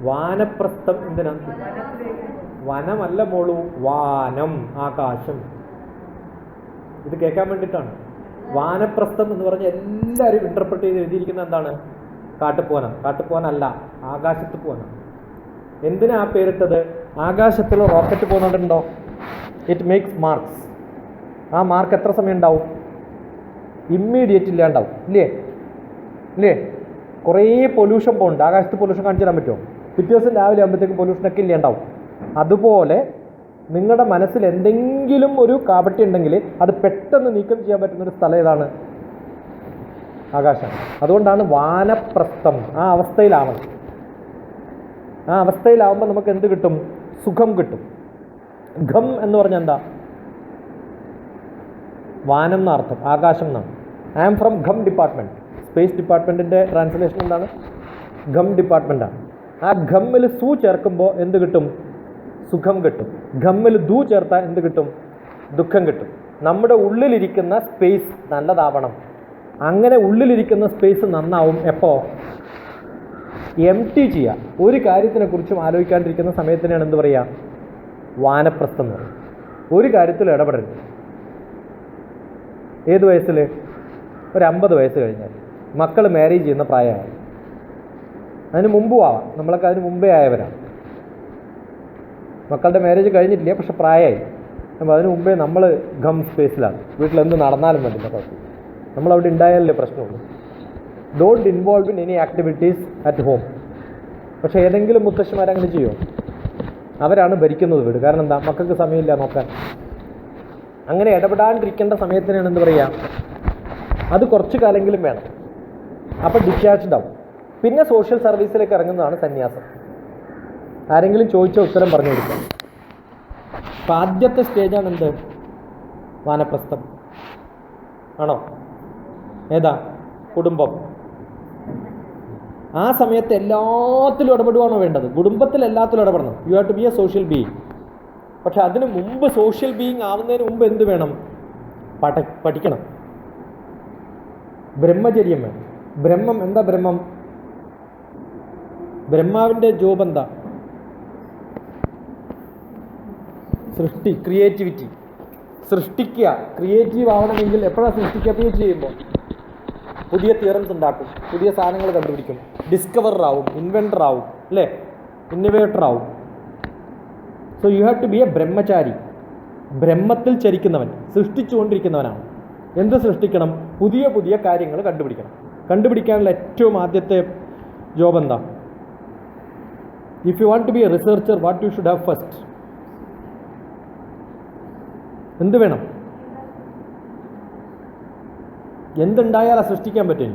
[SPEAKER 1] വാനപ്രസ്ഥം എന്തിനാ? വനമല്ല മോളൂ, വാനം, ആകാശം. ഇത് കേൾക്കാൻ വേണ്ടിയിട്ടാണ്. വാനപ്രസ്ഥം എന്ന് പറഞ്ഞ് എല്ലാവരും ഇന്റർപ്രറ്റ് ചെയ്ത് എഴുതിയിരിക്കുന്നത് എന്താണ്? കാട്ടുപോന. കാട്ടുപോനല്ല, ആകാശത്ത് പോന. എന്തിനാ ആ പേരിട്ടത്? ആകാശത്തിൽ റോക്കറ്റ് പോകുന്നുണ്ടോ? It makes marks. ആ മാർക്ക് എത്ര സമയം ഉണ്ടാവും? ഇമ്മീഡിയറ്റ് ഇല്ലാണ്ടാവും, ഇല്ലേ? ഇല്ലേ? കുറേ പൊല്യൂഷൻ പോകുന്നുണ്ട്. ആകാശത്ത് പൊല്യൂഷൻ കാണിച്ചു തരാൻ പറ്റുമോ? പിറ്റേ ദിവസം രാവിലെ ആകുമ്പോഴത്തേക്കും പൊല്യൂഷനൊക്കെ ഇല്ലാണ്ടാവും. അതുപോലെ നിങ്ങളുടെ മനസ്സിൽ എന്തെങ്കിലും ഒരു കാപട്യം ഉണ്ടെങ്കിൽ അത് പെട്ടെന്ന് നീക്കം ചെയ്യാൻ പറ്റുന്നൊരു സ്ഥലം ഏതാണ്? ആകാശം. അതുകൊണ്ടാണ് വാനപ്രസ്ഥം. ആ അവസ്ഥയിലാവണം. ആ അവസ്ഥയിലാവുമ്പോൾ നമുക്ക് എന്ത് കിട്ടും? സുഖം കിട്ടും. ഘം എന്ന് പറഞ്ഞാൽ എന്താ? വാനം എന്നർത്ഥം, ആകാശം എന്നാണ്. ഐ ആം ഫ്രം ഘം ഡിപ്പാർട്ട്മെൻറ്റ്. സ്പേസ് ഡിപ്പാർട്ട്മെൻറ്റിൻ്റെ ട്രാൻസ്ലേഷൻ എന്താണ്? ഘം ഡിപ്പാർട്ട്മെൻറ്റാണ്. ആ ഘമ്മിൽ സു ചേർക്കുമ്പോൾ എന്ത് കിട്ടും? സുഖം കിട്ടും. ഘമ്മിൽ ദൂ ചേർത്താൽ എന്ത് കിട്ടും? ദുഃഖം കിട്ടും. നമ്മുടെ ഉള്ളിലിരിക്കുന്ന സ്പേസ് നല്ലതാവണം. അങ്ങനെ ഉള്ളിലിരിക്കുന്ന സ്പേസ് നന്നാവും എപ്പോൾ? എംപ്റ്റി ചെയ്യുക. ഒരു കാര്യത്തിനെക്കുറിച്ചും ആലോചിക്കാണ്ടിരിക്കുന്ന സമയത്തിനാണ് എന്ത് പറയുക? വാനപ്രസ്ഥം എന്ന് പറയും. ഒരു കാര്യത്തിൽ ഇടപെടരുത്. ഏത് വയസ്സിൽ? ഒരു 50 വയസ്സ് കഴിഞ്ഞാൽ. മക്കൾ മാരേജ് ചെയ്യുന്ന പ്രായമായി. അതിന് മുമ്പും ആവാം, നമ്മളൊക്കെ അതിന് മുമ്പേ ആയവരാണ്. മക്കളുടെ മാരേജ് കഴിഞ്ഞിട്ടില്ല, പക്ഷെ പ്രായമായി. അപ്പോൾ അതിന് മുമ്പേ നമ്മൾ ഗം സ്പേസിലാണ്. വീട്ടിലെന്ത് നടന്നാലും വേണ്ടില്ല കുഴപ്പം. നമ്മളവിടെ ഉണ്ടായാലല്ലേ പ്രശ്നമുള്ളൂ. Don't involve in any activities at home. പക്ഷേ ഏതെങ്കിലും മുത്തശ്ശിമാരങ്ങനെ ചെയ്യുമോ? അവരാണ് ഭരിക്കുന്നത് വീട്. കാരണം എന്താ? മക്കൾക്ക് സമയമില്ല നോക്കാൻ. അങ്ങനെ ഇടപെടാണ്ടിരിക്കേണ്ട സമയത്തിനാണ് എന്ത് പറയുക? അത് കുറച്ച് കാലെങ്കിലും വേണം. അപ്പോൾ ഡിറ്റാച്ച്ഡ് ആവും. പിന്നെ സോഷ്യൽ സർവീസിലേക്ക് ഇറങ്ങുന്നതാണ് സന്യാസം. ആരെങ്കിലും ചോദിച്ച ഉത്തരം പറഞ്ഞു കൊടുക്കുക. അപ്പം ആദ്യത്തെ സ്റ്റേജാണ് എന്ത്? വാനപ്രസ്ഥം ആണോ? ഏതാ? കുടുംബം. ആ സമയത്ത് എല്ലാത്തിലും ഇടപെടുവാണോ വേണ്ടത്? കുടുംബത്തിൽ എല്ലാത്തിലും ഇടപെടണം. You have to be a social being. പക്ഷെ അതിന് മുമ്പ്, സോഷ്യൽ ബീയിങ് ആവുന്നതിന് മുമ്പ് എന്ത് വേണം? പഠിക്കണം. ബ്രഹ്മചര്യം വേണം. ബ്രഹ്മം എന്താ? ബ്രഹ്മാവിൻ്റെ ജോബ് എന്താ? സൃഷ്ടി, ക്രിയേറ്റിവിറ്റി. സൃഷ്ടിക്കുക. ക്രിയേറ്റീവ് ആവണമെങ്കിൽ എപ്പോഴാണ് സൃഷ്ടിക്കുക? PhD ചെയ്യുമ്പോൾ പുതിയ തിയറംസ് ഉണ്ടാക്കും, പുതിയ സാധനങ്ങൾ കണ്ടുപിടിക്കും, ഡിസ്കവറർ ആവും, ഇൻവെൻറ്റർ ആവും, അല്ലേ? ഇന്നോവേറ്റർ ആവും. So you have to be a brahmachari. ബ്രഹ്മത്തിൽ ചരിക്കുന്നവൻ, സൃഷ്ടിച്ചുകൊണ്ടിരിക്കുന്നവനാണ്. എന്ത് സൃഷ്ടിക്കണം? പുതിയ പുതിയ കാര്യങ്ങൾ കണ്ടുപിടിക്കണം. കണ്ടുപിടിക്കാനുള്ള ഏറ്റവും ആദ്യത്തെ ജോബ് എന്താ? If you want to be a researcher, what you should have first? എന്ത് വേണം? എന്തുണ്ടായാലാണ് സൃഷ്ടിക്കാൻ പറ്റും?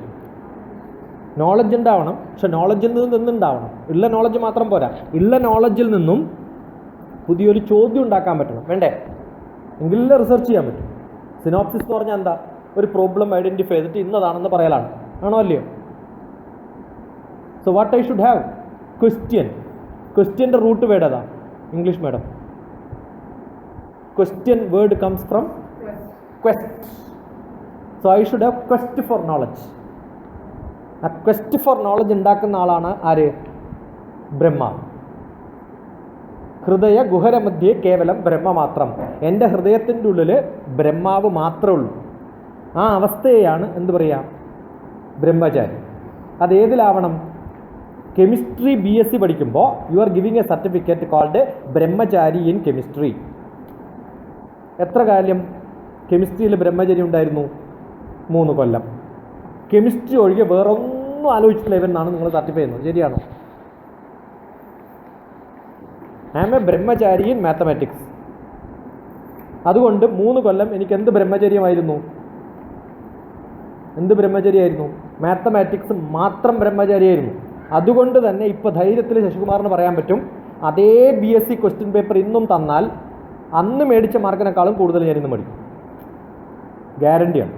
[SPEAKER 1] നോളജ് ഉണ്ടാവണം. പക്ഷെ നോളജിൽ നിന്ന് എന്തുണ്ടാവണം? ഉള്ള നോളജ് മാത്രം പോരാ. ഉള്ള നോളജിൽ നിന്നും പുതിയൊരു ചോദ്യം ഉണ്ടാക്കാൻ പറ്റണം, വേണ്ടേ? എങ്കിലേ റിസർച്ച് ചെയ്യാൻ പറ്റും. സിനോപ്സിസ് എന്ന് പറഞ്ഞാൽ എന്താ? ഒരു പ്രോബ്ലം ഐഡൻറ്റിഫൈ ചെയ്തിട്ട് ഇന്നതാണെന്ന് പറയലാണ്. ആണോ അല്ലയോ? So what I should have? Question. ക്വസ്റ്റ്യൻ്റെ റൂട്ട് വേർഡ് ഏതാ? English madam. Question word comes from quest. So I should have quest for knowledge. ആ ക്വസ്റ്റ് ഫോർ നോളജ് ഉണ്ടാക്കുന്ന ആളാണ് ആര്? ബ്രഹ്മാവ്. ഹൃദയ ഗുഹരമധ്യേ കേവലം ബ്രഹ്മ മാത്രം. എൻ്റെ ഹൃദയത്തിൻ്റെ ഉള്ളിൽ ബ്രഹ്മാവ് മാത്രമേ ഉള്ളൂ. ആ അവസ്ഥയെയാണ് എന്ത് പറയുക? ബ്രഹ്മചാരി. അതേതിലാവണം? കെമിസ്ട്രി BSc പഠിക്കുമ്പോൾ you are giving a certificate called brahmachari in chemistry. എത്ര കാലം കെമിസ്ട്രിയിൽ ബ്രഹ്മചര്യം ഉണ്ടായിരുന്നു? 3 കൊല്ലം. കെമിസ്ട്രി ഒഴികെ വേറൊന്നും ആലോചിച്ചിട്ടില്ല ഇവരെന്നാണ് നിങ്ങൾ സർട്ടിഫൈ ചെയ്യുന്നത്. ശരിയാണോ? I am a brahmachari in mathematics. അതുകൊണ്ട് 3 കൊല്ലം എനിക്ക് എന്ത് ബ്രഹ്മചര്യമായിരുന്നു? എന്ത് ബ്രഹ്മചര്യമായിരുന്നു? മാത്തമാറ്റിക്സ് മാത്രം ബ്രഹ്മചാരിയായിരുന്നു. അതുകൊണ്ട് തന്നെ ഇപ്പോൾ ധൈര്യത്തിൽ ശശികുമാറിന് പറയാൻ പറ്റും, അതേ BSc ക്വസ്റ്റ്യൻ പേപ്പർ ഇന്നും തന്നാൽ അന്ന് മേടിച്ച മാർക്കിനേക്കാളും കൂടുതൽ ഞാനിന്ന് മേടിക്കും. ഗ്യാരണ്ടിയാണ്.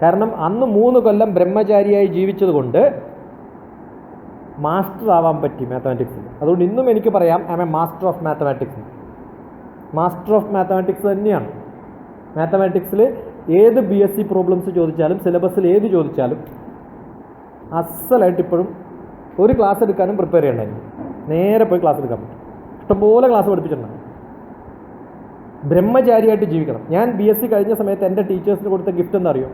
[SPEAKER 1] കാരണം അന്ന് 3 കൊല്ലം ബ്രഹ്മചാരിയായി ജീവിച്ചത് കൊണ്ട് മാസ്റ്റർ ആവാൻ പറ്റി മാത്തമാറ്റിക്സിൽ. അതുകൊണ്ട് ഇന്നും എനിക്ക് പറയാം I am a master of mathematics. Master of mathematics തന്നെയാണ്. മാത്തമാറ്റിക്സിൽ ഏത് BSc പ്രോബ്ലംസ് ചോദിച്ചാലും, സിലബസിൽ ഏത് ചോദിച്ചാലും അസലായിട്ട് ഇപ്പോഴും ഒരു ക്ലാസ് എടുക്കാനും പ്രിപ്പയർ ചെയ്യണ്ടായിരുന്നു. നേരെ പോയി ക്ലാസ് എടുക്കാൻ പറ്റും. ഇഷ്ടംപോലെ ക്ലാസ് പഠിപ്പിച്ചിട്ടുണ്ടാകും. ബ്രഹ്മചാരിയായിട്ട് ജീവിക്കണം. ഞാൻ BSc കഴിഞ്ഞ സമയത്ത് എൻ്റെ ടീച്ചേഴ്സിന് കൊടുത്ത ഗിഫ്റ്റ് എന്താ അറിയോ?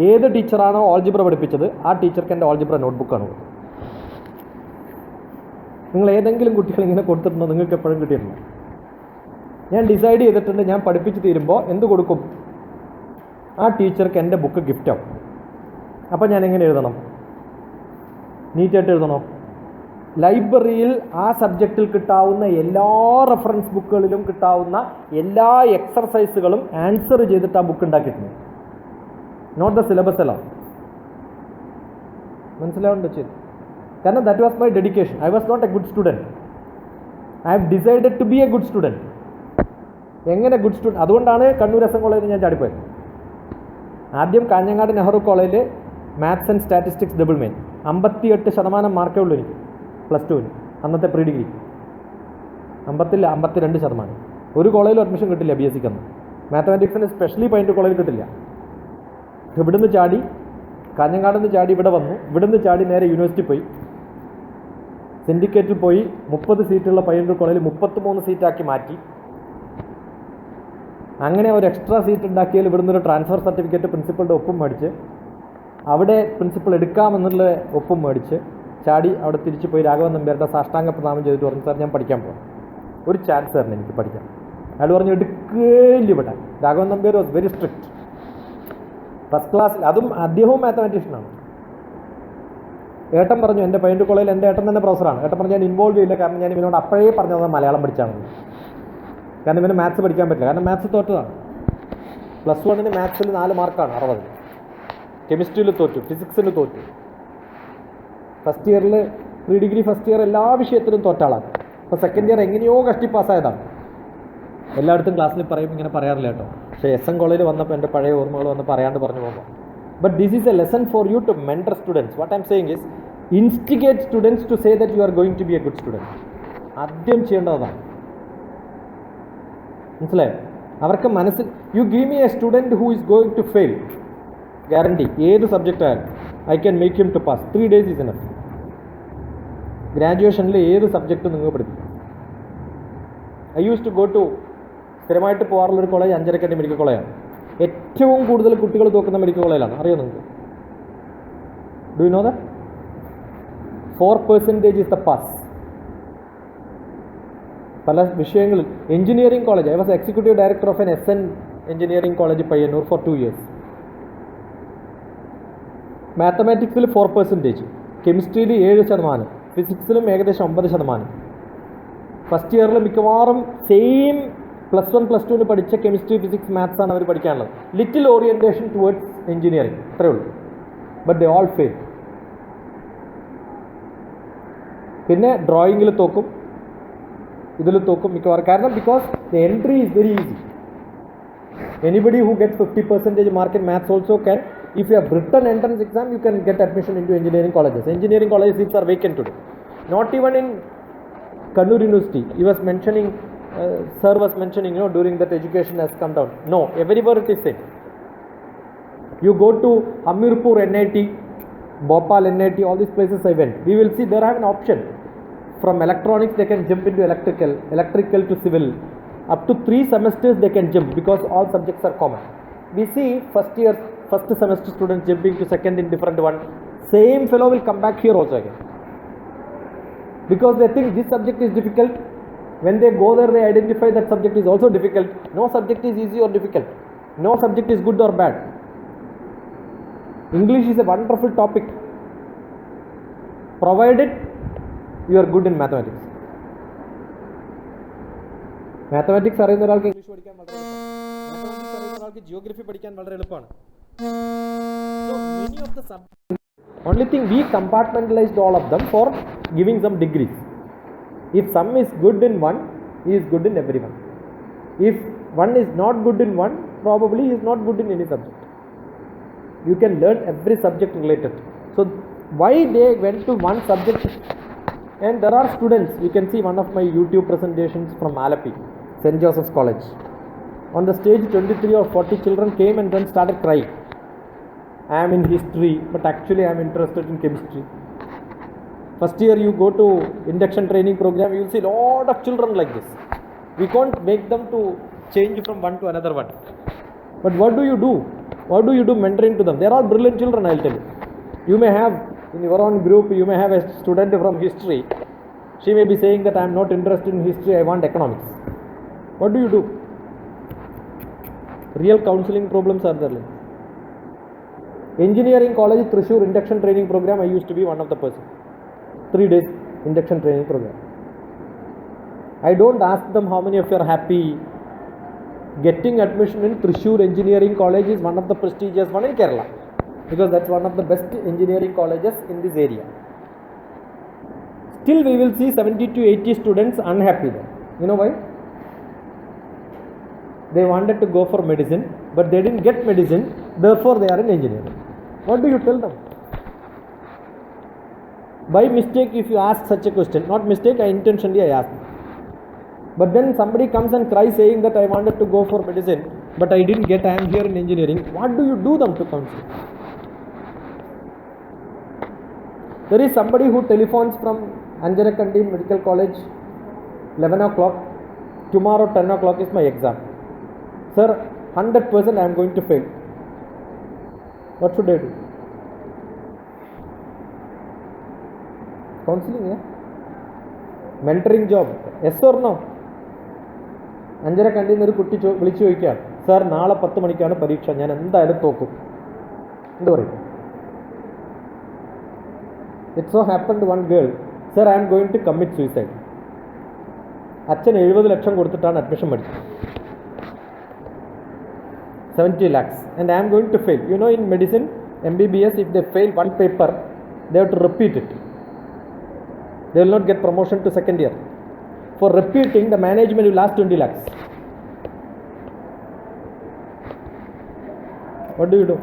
[SPEAKER 1] ഏത് ടീച്ചറാണോ ഓൾജിബ്ര പഠിപ്പിച്ചത് ആ ടീച്ചർക്ക് എൻ്റെ ഓൾജിബ്ര നോട്ട്ബുക്കാണ് കൊടുത്തത്. നിങ്ങൾ ഏതെങ്കിലും കുട്ടികൾ ഇങ്ങനെ കൊടുത്തിട്ടുണ്ടോ? നിങ്ങൾക്ക് എപ്പോഴും കിട്ടിയിട്ടുണ്ടോ? ഞാൻ ഡിസൈഡ് ചെയ്തിട്ടുണ്ട്, ഞാൻ പഠിപ്പിച്ച് തീരുമ്പോൾ എന്ത് കൊടുക്കും? ആ ടീച്ചർക്ക് എൻ്റെ ബുക്ക് ഗിഫ്റ്റാവും. അപ്പോൾ ഞാൻ എങ്ങനെ എഴുതണം? നീറ്റായിട്ട് എഴുതണോ? ലൈബ്രറിയിൽ ആ സബ്ജക്റ്റിൽ കിട്ടാവുന്ന എല്ലാ റെഫറൻസ് ബുക്കുകളിലും കിട്ടാവുന്ന എല്ലാ എക്സർസൈസുകളും ആൻസർ ചെയ്തിട്ട് ആ ബുക്ക് ഉണ്ടാക്കിയിട്ടുണ്ട്. നോട്ട് ദ സിലബസ് അല്ല. മനസ്സിലാവുന്നുണ്ടോ? ശരി. കാരണം that was my dedication. I was not a good student. I have decided to be a good student. എങ്ങനെ ഗുഡ് സ്റ്റുഡൻറ്റ്? അതുകൊണ്ടാണ് കണ്ണൂർ SM കോളേജിൽ ഞാൻ ചാടിപ്പോയത്. ആദ്യം കാഞ്ഞങ്ങാട് നെഹ്റു കോളേജിൽ maths and statistics double main 58% മാർക്കേ ഉള്ളൂ എനിക്ക് +2. അന്നത്തെ പ്രീ ഡിഗ്രി 52%. ഒരു കോളേജിലും അഡ്മിഷൻ കിട്ടില്ല ബി എസ് സിക്ക് അന്ന്. മാത്തമാറ്റിക്സിന് സ്പെഷ്യലി പതിനെട്ട് കോളേജിൽ കിട്ടില്ല. ഇവിടുന്ന് ചാടി കാഞ്ഞങ്ങാട് നിന്ന് ചാടി ഇവിടെ വന്നു, ഇവിടുന്ന് ചാടി നേരെ യൂണിവേഴ്സിറ്റി പോയി, സിൻഡിക്കേറ്റിൽ പോയി 30 സീറ്റുള്ള പയ്യന്നൂർ കോളേജിൽ 33 സീറ്റാക്കി മാറ്റി. അങ്ങനെ ഒരു എക്സ്ട്രാ സീറ്റ് ഉണ്ടാക്കിയാൽ ഇവിടുന്ന് ഒരു ട്രാൻസ്ഫർ സർട്ടിഫിക്കറ്റ് പ്രിൻസിപ്പളുടെ ഒപ്പും മേടിച്ച്, അവിടെ പ്രിൻസിപ്പൾ എടുക്കാമെന്നുള്ള ഒപ്പും മേടിച്ച് ചാടി അവിടെ തിരിച്ചു പോയി രാഘവൻ നമ്പ്യാരുടെ സാഷ്ടാംഗ പ്രണാമം ചെയ്തിട്ട് പറഞ്ഞു, സാർ ഞാൻ പഠിക്കാൻ പോകാം, ഒരു ചാൻസ് തരണം എനിക്ക് പഠിക്കാം. അയാൾ പറഞ്ഞു എടുക്കേണ്ടി ഇവിടെ. Raghavan Nambiar was very strict. First ക്ലാസ്സിൽ, അതും അദ്ദേഹവും മാത്തമാറ്റീഷ്യനാണ്. ഏട്ടൻ പറഞ്ഞു, എൻ്റെ പയ്യന്നൂർ കോളേജിൽ എൻ്റെ ഏട്ടൻ തന്നെ പ്രൊഫസറാണ്. ഏട്ടൻ പറഞ്ഞു ഞാൻ ഇൻവോൾവ് ചെയ്യില്ല, കാരണം ഞാൻ ഇവനോട് അപ്പോഴേ പറഞ്ഞത് മലയാളം പഠിച്ചാൽ മതി, കാരണം ഇവന് മാത്സ് പഠിക്കാൻ പറ്റില്ല, കാരണം മാത്സ് തോറ്റതാണ്. +1 മാത്സിൽ 4 മാർക്കാണ് 60. കെമിസ്ട്രിയിൽ തോറ്റു, ഫിസിക്സിന് തോറ്റു. ഫസ്റ്റ് ഇയറിൽ പ്രീ ഡിഗ്രി ഫസ്റ്റ് ഇയർ എല്ലാ വിഷയത്തിലും തോറ്റാളാണ്. അപ്പോൾ സെക്കൻഡ് ഇയർ എങ്ങനെയോ കഷ്ടി പാസ്സായതാണ്. എല്ലായിടത്തും ക്ലാസ്സിൽ പറയും, ഇങ്ങനെ പറയാറില്ല കേട്ടോ, പക്ഷേ SM കോളേജിൽ വന്നപ്പോൾ എൻ്റെ പഴയ ഓർമ്മകൾ വന്ന് പറയാണ്ട് പറഞ്ഞു പോകുമ്പോൾ. But this is a lesson for you to mentor students. What I am saying is instigate students to say that you are going to be a good student. ആദ്യം ചെയ്യേണ്ടതാണ്, മനസ്സിലായോ? അവർക്ക് മനസ്സിൽ, you give me a student who is going to fail, guarantee ഏത് subject ആയാലും I can make him to pass. 3 days is enough. ഗ്രാജുവേഷനിൽ ഏത് സബ്ജക്റ്റും നിങ്ങൾ പഠിപ്പിക്കും. I use to go to, സ്ഥിരമായിട്ട് പോകാറുള്ളൊരു കോളേജ് അഞ്ചരക്കണ്ടി മെഡിക്കൽ കോളേജാണ്. ഏറ്റവും കൂടുതൽ കുട്ടികൾ തോക്കുന്ന മെഡിക്കൽ കോളേജിലാണ്. അറിയോ നിങ്ങൾക്ക്? Do you know that? 4% is the pass. പല വിഷയങ്ങളിൽ. Engineering college, I was executive director of N SN engineering college Payyanur for 2 years. മാത്തമാറ്റിക്സിൽ 4%, കെമിസ്ട്രിയിൽ 7%, ഫിസിക്സിലും ഏകദേശം 9%. ഫസ്റ്റ് ഇയറിൽ മിക്കവാറും സെയിം +1 +2 പഠിച്ച കെമിസ്ട്രി ഫിസിക്സ് മാത്സ് ആണ് അവർ പഠിക്കാനുള്ളത്. ലിറ്റിൽ ഓറിയൻറ്റേഷൻ ടുവേർഡ്സ് എഞ്ചിനീയറിംഗ്, അത്രയേ ഉള്ളൂ. But they all fail. പിന്നെ ഡ്രോയിങ്ങിൽ തോക്കും, ഇതിൽ തോക്കും മിക്കവാറും. കാരണം because the entry is very easy. Anybody who get 50% mark in maths also can. If you have written entrance exam, you can get admission into engineering colleges. Engineering college seats are vacant today. Not even in Kannur University. He was mentioning, sir was mentioning, during that education has come down. No, everywhere it is same. You go to Hamirpur NIT, Bhopal NIT, all these places I went. We will see there have an option. From electronics they can jump into electrical to civil. Up to 3 semesters they can jump because all subjects are common. We see first semester students jumping to second in different one. Same fellow will come back here also again, because they think this subject is difficult. When they go there, they identify that subject is also difficult. No subject is easy or difficult. No subject is good or bad. English is a wonderful topic, provided you are good in mathematics. Mathematics അറിയുന്ന ഒരാൾക്ക് English പഠിക്കാൻ വളരെ എളുപ്പമാണ്. Mathematics അറിയുന്ന ഒരാൾക്ക് geography പഠിക്കാൻ വളരെ എളുപ്പമാണ്. So many of the subjects, only thing we compartmentalized all of them for giving some degrees. If some is good in one, he is good in everyone. If one is not good in one, probably he is not good in any subject. You can learn every subject related. So why they went to one subject? And there are students, you can see one of my YouTube presentations from Alapi, St. Joseph's College. On the stage 23 or 40 children came and then started crying. I am in history, but actually I am interested in chemistry. First year you go to induction training program, you will see lot of children like this. We can't make them to change from one to another one. But what do you do? What do you do mentoring to them? They are all brilliant children, I will tell you. You may have, in your own group, you may have a student from history. She may be saying that I am not interested in history, I want economics. What do you do? Real counseling problems are there. Engineering college, Thrissur induction training program, I used to be one of the person. 3 days induction training program. I don't ask them how many of you are happy. Getting admission in Thrissur engineering college is one of the prestigious one in Kerala, because that's one of the best engineering colleges in this area. Still we will see 70 to 80 students unhappy there. You know why? They wanted to go for medicine, but they didn't get medicine, therefore they are in engineering. What do you tell them? By mistake, if you ask such a question, not mistake, I intentionally I asked. But then somebody comes and cries saying that I wanted to go for medicine, but I didn't get, I am here in engineering. What do you do them to counsel? There is somebody who telephones from Anjarakandi Medical College, 11 o'clock, tomorrow 10 o'clock is my exam. Sir, 100% I am going to fail. What should I do? Counseling, yeah? Mentoring job, yes or no? അഞ്ചരക്കണ്ടിൽ നിന്ന് ഒരു കുട്ടി വിളിച്ചു ചോദിക്കുകയാണ്, sir നാളെ 10 മണിക്കാണ് പരീക്ഷ, ഞാൻ എന്തായാലും തോക്കും, എന്ത് പറയും? It so happened one girl, sir I am going to commit suicide. അച്ഛൻ 70 ലക്ഷം കൊടുത്തിട്ടാണ് അഡ്മിഷൻ പഠിച്ചത്, 70 lakhs, and I am going to fail. You know, in medicine, MBBS, if they fail one paper, they have to repeat it. They will not get promotion to second year. For repeating, the management will ask 20 lakhs. What do you do?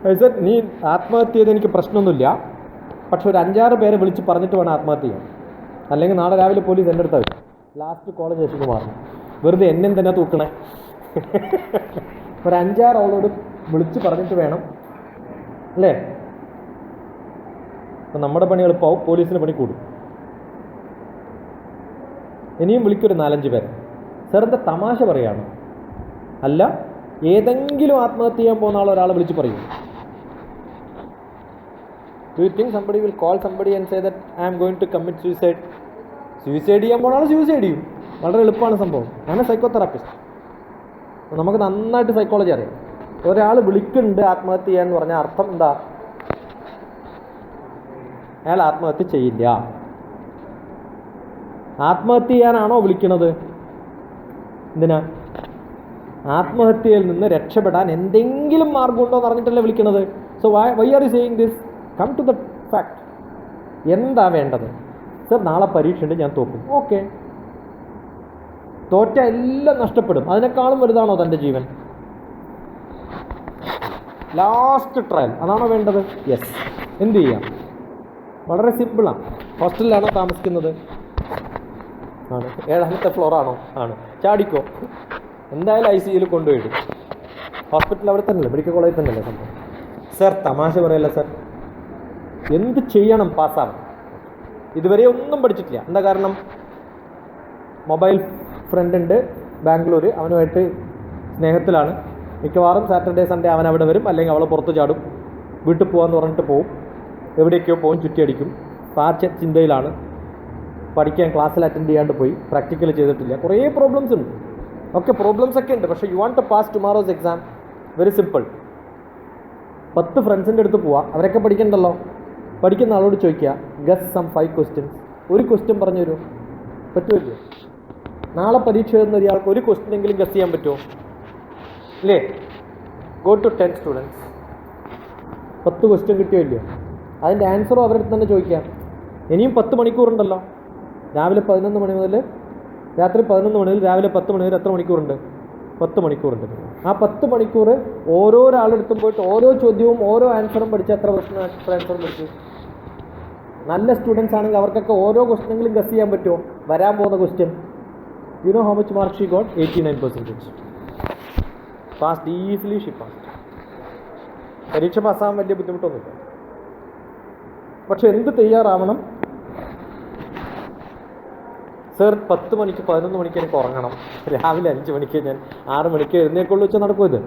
[SPEAKER 1] I said, നീ ആത്മഹത്യ ചെയ്ത് എനിക്ക് പ്രശ്നമൊന്നുമില്ല, പക്ഷെ ഒരു 5-6 പേരെ വിളിച്ച് പറഞ്ഞിട്ട് വേണം ആത്മഹത്യ ചെയ്യാൻ, അല്ലെങ്കിൽ നാളെ രാവിലെ പോലീസ് എൻ്റെ അടുത്ത് വരും. ലാസ്റ്റ് കോളേജ് വെച്ചിട്ട് മാറണം, വെറുതെ എന്നെ തന്നെ തൂക്കണേ. ഒരു 5-6 ആളോട് വിളിച്ച് പറഞ്ഞിട്ട് വേണം, അല്ലേ? അപ്പം നമ്മുടെ പണി എളുപ്പമാവും, പോലീസിന് പണി കൂടും. ഇനിയും വിളിക്കൊരു 4-5 പേരെ. സാർ എന്താ തമാശ പറയാണ്? അല്ല, ഏതെങ്കിലും ആത്മഹത്യ ചെയ്യാൻ പോകുന്ന ഒരാളെ വിളിച്ച് പറയും. Do you think somebody will call somebody and say that I am going to commit suicide? Suicide ചെയ്യാൻ പോകുന്ന ആൾ സൂയിസൈഡ് ചെയ്യും, വളരെ എളുപ്പമാണ് സംഭവം. ഞാൻ സൈക്കോതെറാപ്പിസ്റ്റ്, നമുക്ക് നന്നായിട്ട് സൈക്കോളജി അറിയാം. ഒരാൾ വിളിക്കുന്നുണ്ട് ആത്മഹത്യ ചെയ്യാന്ന് പറഞ്ഞാൽ അർത്ഥം എന്താ? അയാൾ ആത്മഹത്യ ചെയ്യില്ല. ആത്മഹത്യ ചെയ്യാനാണോ വിളിക്കുന്നത്? എന്തിനാ? ആത്മഹത്യയിൽ നിന്ന് രക്ഷപ്പെടാൻ എന്തെങ്കിലും മാർഗമുണ്ടോ എന്ന് അറിഞ്ഞിട്ടല്ലേ വിളിക്കുന്നത്. So why are you saying this? Come to the fact. എന്താ വേണ്ടത്? സർ നാളെ പരീക്ഷയുണ്ട്, ഞാൻ തോക്കും. ഓക്കെ, തോറ്റ എല്ലാം നഷ്ടപ്പെടും, അതിനേക്കാളും വലുതാണോ തൻ്റെ ജീവൻ? ലാസ്റ്റ് ട്രയൽ അതാണോ വേണ്ടത്? യെസ്. എന്ത് ചെയ്യാം? വളരെ സിമ്പിളാണ്. ഹോസ്റ്റലിലാണോ താമസിക്കുന്നത്? ആണ്. 7ാമത്തെ ഫ്ലോറാണോ? ആണ്. ചാടിക്കോ, എന്തായാലും ICUയിൽ കൊണ്ടുപോയിടും. ഹോസ്പിറ്റൽ അവിടെ തന്നെയല്ലേ, മെഡിക്കൽ കോളേജിൽ തന്നെയല്ലേ സംഭവം. സർ തമാശ പറയല്ല സർ, എന്ത് ചെയ്യണം പാസ്സാവാൻ? ഇതുവരെ ഒന്നും പഠിച്ചിട്ടില്ല. എന്താ കാരണം? മൊബൈൽ ഫ്രണ്ട് ഉണ്ട് ബാംഗ്ലൂർ, അവനുമായിട്ട് സ്നേഹത്തിലാണ്. മിക്കവാറും സാറ്റർഡേ സൺഡേ അവൻ അവിടെ വരും, അല്ലെങ്കിൽ അവളെ പുറത്ത് ചാടും. വീട്ടിൽ പോകാമെന്ന് പറഞ്ഞിട്ട് പോവും, എവിടേക്കോ പോകും, ചുറ്റിയടിക്കും. അപ്പോൾ ആ ചിന്തയിലാണ്. പഠിക്കാൻ ക്ലാസ്സിൽ അറ്റൻഡ് ചെയ്യാണ്ട് പോയി, പ്രാക്ടിക്കൽ ചെയ്തിട്ടില്ല. കുറേ പ്രോബ്ലംസ് ഉണ്ട്. ഓക്കെ, പ്രോബ്ലംസ് ഒക്കെ ഉണ്ട്, പക്ഷേ you want to pass tomorrow's exam. Very simple. 10 ഫ്രണ്ട്സിൻ്റെ അടുത്ത് പോവാം, അവരൊക്കെ പഠിക്കണ്ടല്ലോ. പഠിക്കുന്ന ആളോട് ചോദിക്കുക, ഗസ് സം 5 questions. ഒരു ക്വസ്റ്റ്യൻ പറഞ്ഞു തരുമോ? പറ്റുമല്ലോ. നാളെ പരീക്ഷ എഴുതുന്ന ഒരാൾക്ക് ഒരു ക്വസ്റ്റ്യനെങ്കിലും ഗസ് ചെയ്യാൻ പറ്റുമോ? ഇല്ലേ? ഗോ ടു 10 സ്റ്റുഡൻസ്, 10 ക്വസ്റ്റ്യൻ കിട്ടിയോ ഇല്ലയോ? അതിൻ്റെ ആൻസറും അവരുടെ അടുത്ത് തന്നെ ചോദിക്കാം. ഇനിയും 10 മണിക്കൂറുണ്ടല്ലോ. രാവിലെ 11 മണി മുതൽ രാത്രി 11 മണി മുതൽ രാവിലെ 10 മണി വരെ എത്ര മണിക്കൂറുണ്ട്? 10 മണിക്കൂറുണ്ട്. ആ 10 മണിക്കൂർ ഓരോരാളെടുത്തും പോയിട്ട് ഓരോ ചോദ്യവും ഓരോ ആൻസറും പഠിച്ച് എത്ര ക്വസ്റ്റ്യൻ ആൻസറും പഠിച്ചു? നല്ല സ്റ്റുഡൻസ് ആണെങ്കിൽ അവർക്കൊക്കെ ഓരോ ക്വസ്റ്റ്യനെങ്കിലും ഗസ് ചെയ്യാൻ പറ്റുമോ? വരാൻ പോകുന്ന question. U know how much mark she got? 89%. Passed easily. She passed. പരീക്ഷ പാസ്സാകാൻ വലിയ ബുദ്ധിമുട്ടൊന്നുമില്ല. പക്ഷെ എന്ത് തയ്യാറാവണം? സർ 10 മണിക്ക് 11 മണിക്ക് എനിക്ക് ഉറങ്ങണം, രാവിലെ 5 മണിക്ക് ഞാൻ 6 മണിക്ക് എഴുന്നേക്കുള്ളൂ വെച്ചാൽ നടക്കും ഇത്?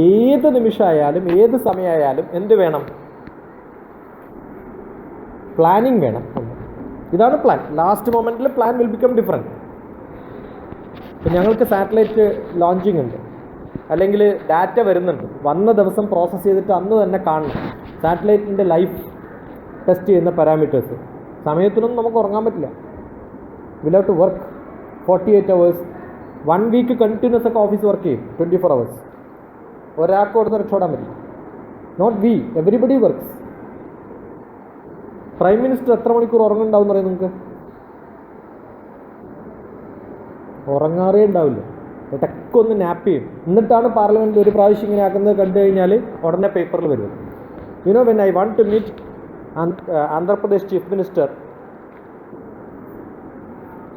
[SPEAKER 1] ഏത് നിമിഷമായാലും ഏത് സമയമായാലും എന്ത് വേണം? പ്ലാനിങ് വേണം. ഇതാണ് പ്ലാൻ. ലാസ്റ്റ് മൊമെൻറ്റിൽ പ്ലാൻ വിൽ ബിക്കം ഡിഫറെൻറ്റ്. ഇപ്പം ഞങ്ങൾക്ക് സാറ്റലൈറ്റ് ലോഞ്ചിങ് ഉണ്ട്, അല്ലെങ്കിൽ ഡാറ്റ വരുന്നുണ്ട്, വന്ന ദിവസം പ്രോസസ്സ് ചെയ്തിട്ട് അന്ന് തന്നെ കാണണം. സാറ്റലൈറ്റിൻ്റെ ലൈഫ് ടെസ്റ്റ് ചെയ്യുന്ന പാരാമീറ്റേഴ്സ്. സമയത്തിനൊന്നും നമുക്ക് ഉറങ്ങാൻ പറ്റില്ല. Will have to work 48 hours. 1 week continuous ഒക്കെ ഓഫീസ് വർക്ക് ചെയ്യും 24 hours. ഒരാൾക്ക് കൊടുത്ത് രക്ഷപ്പെടാൻ പറ്റില്ല. Not we, everybody works. Prime minister എത്ര മണിക്കൂർ ഉറങ്ങുന്നുണ്ടാവും എന്ന് പറയും നിങ്ങൾക്ക്? ഉറങ്ങാറേ ഉണ്ടാവില്ല. ഇടയ്ക്കൊന്ന് നാപ്പ് ചെയ്യും. എന്നിട്ടാണ് പാർലമെൻറ്റിൽ ഒരു പ്രാവശ്യം ഇങ്ങനെ ആക്കുന്നത് കണ്ടു കഴിഞ്ഞാൽ ഉടനെ പേപ്പറിൽ വരും. You know when I want to meet Andhra Pradesh chief minister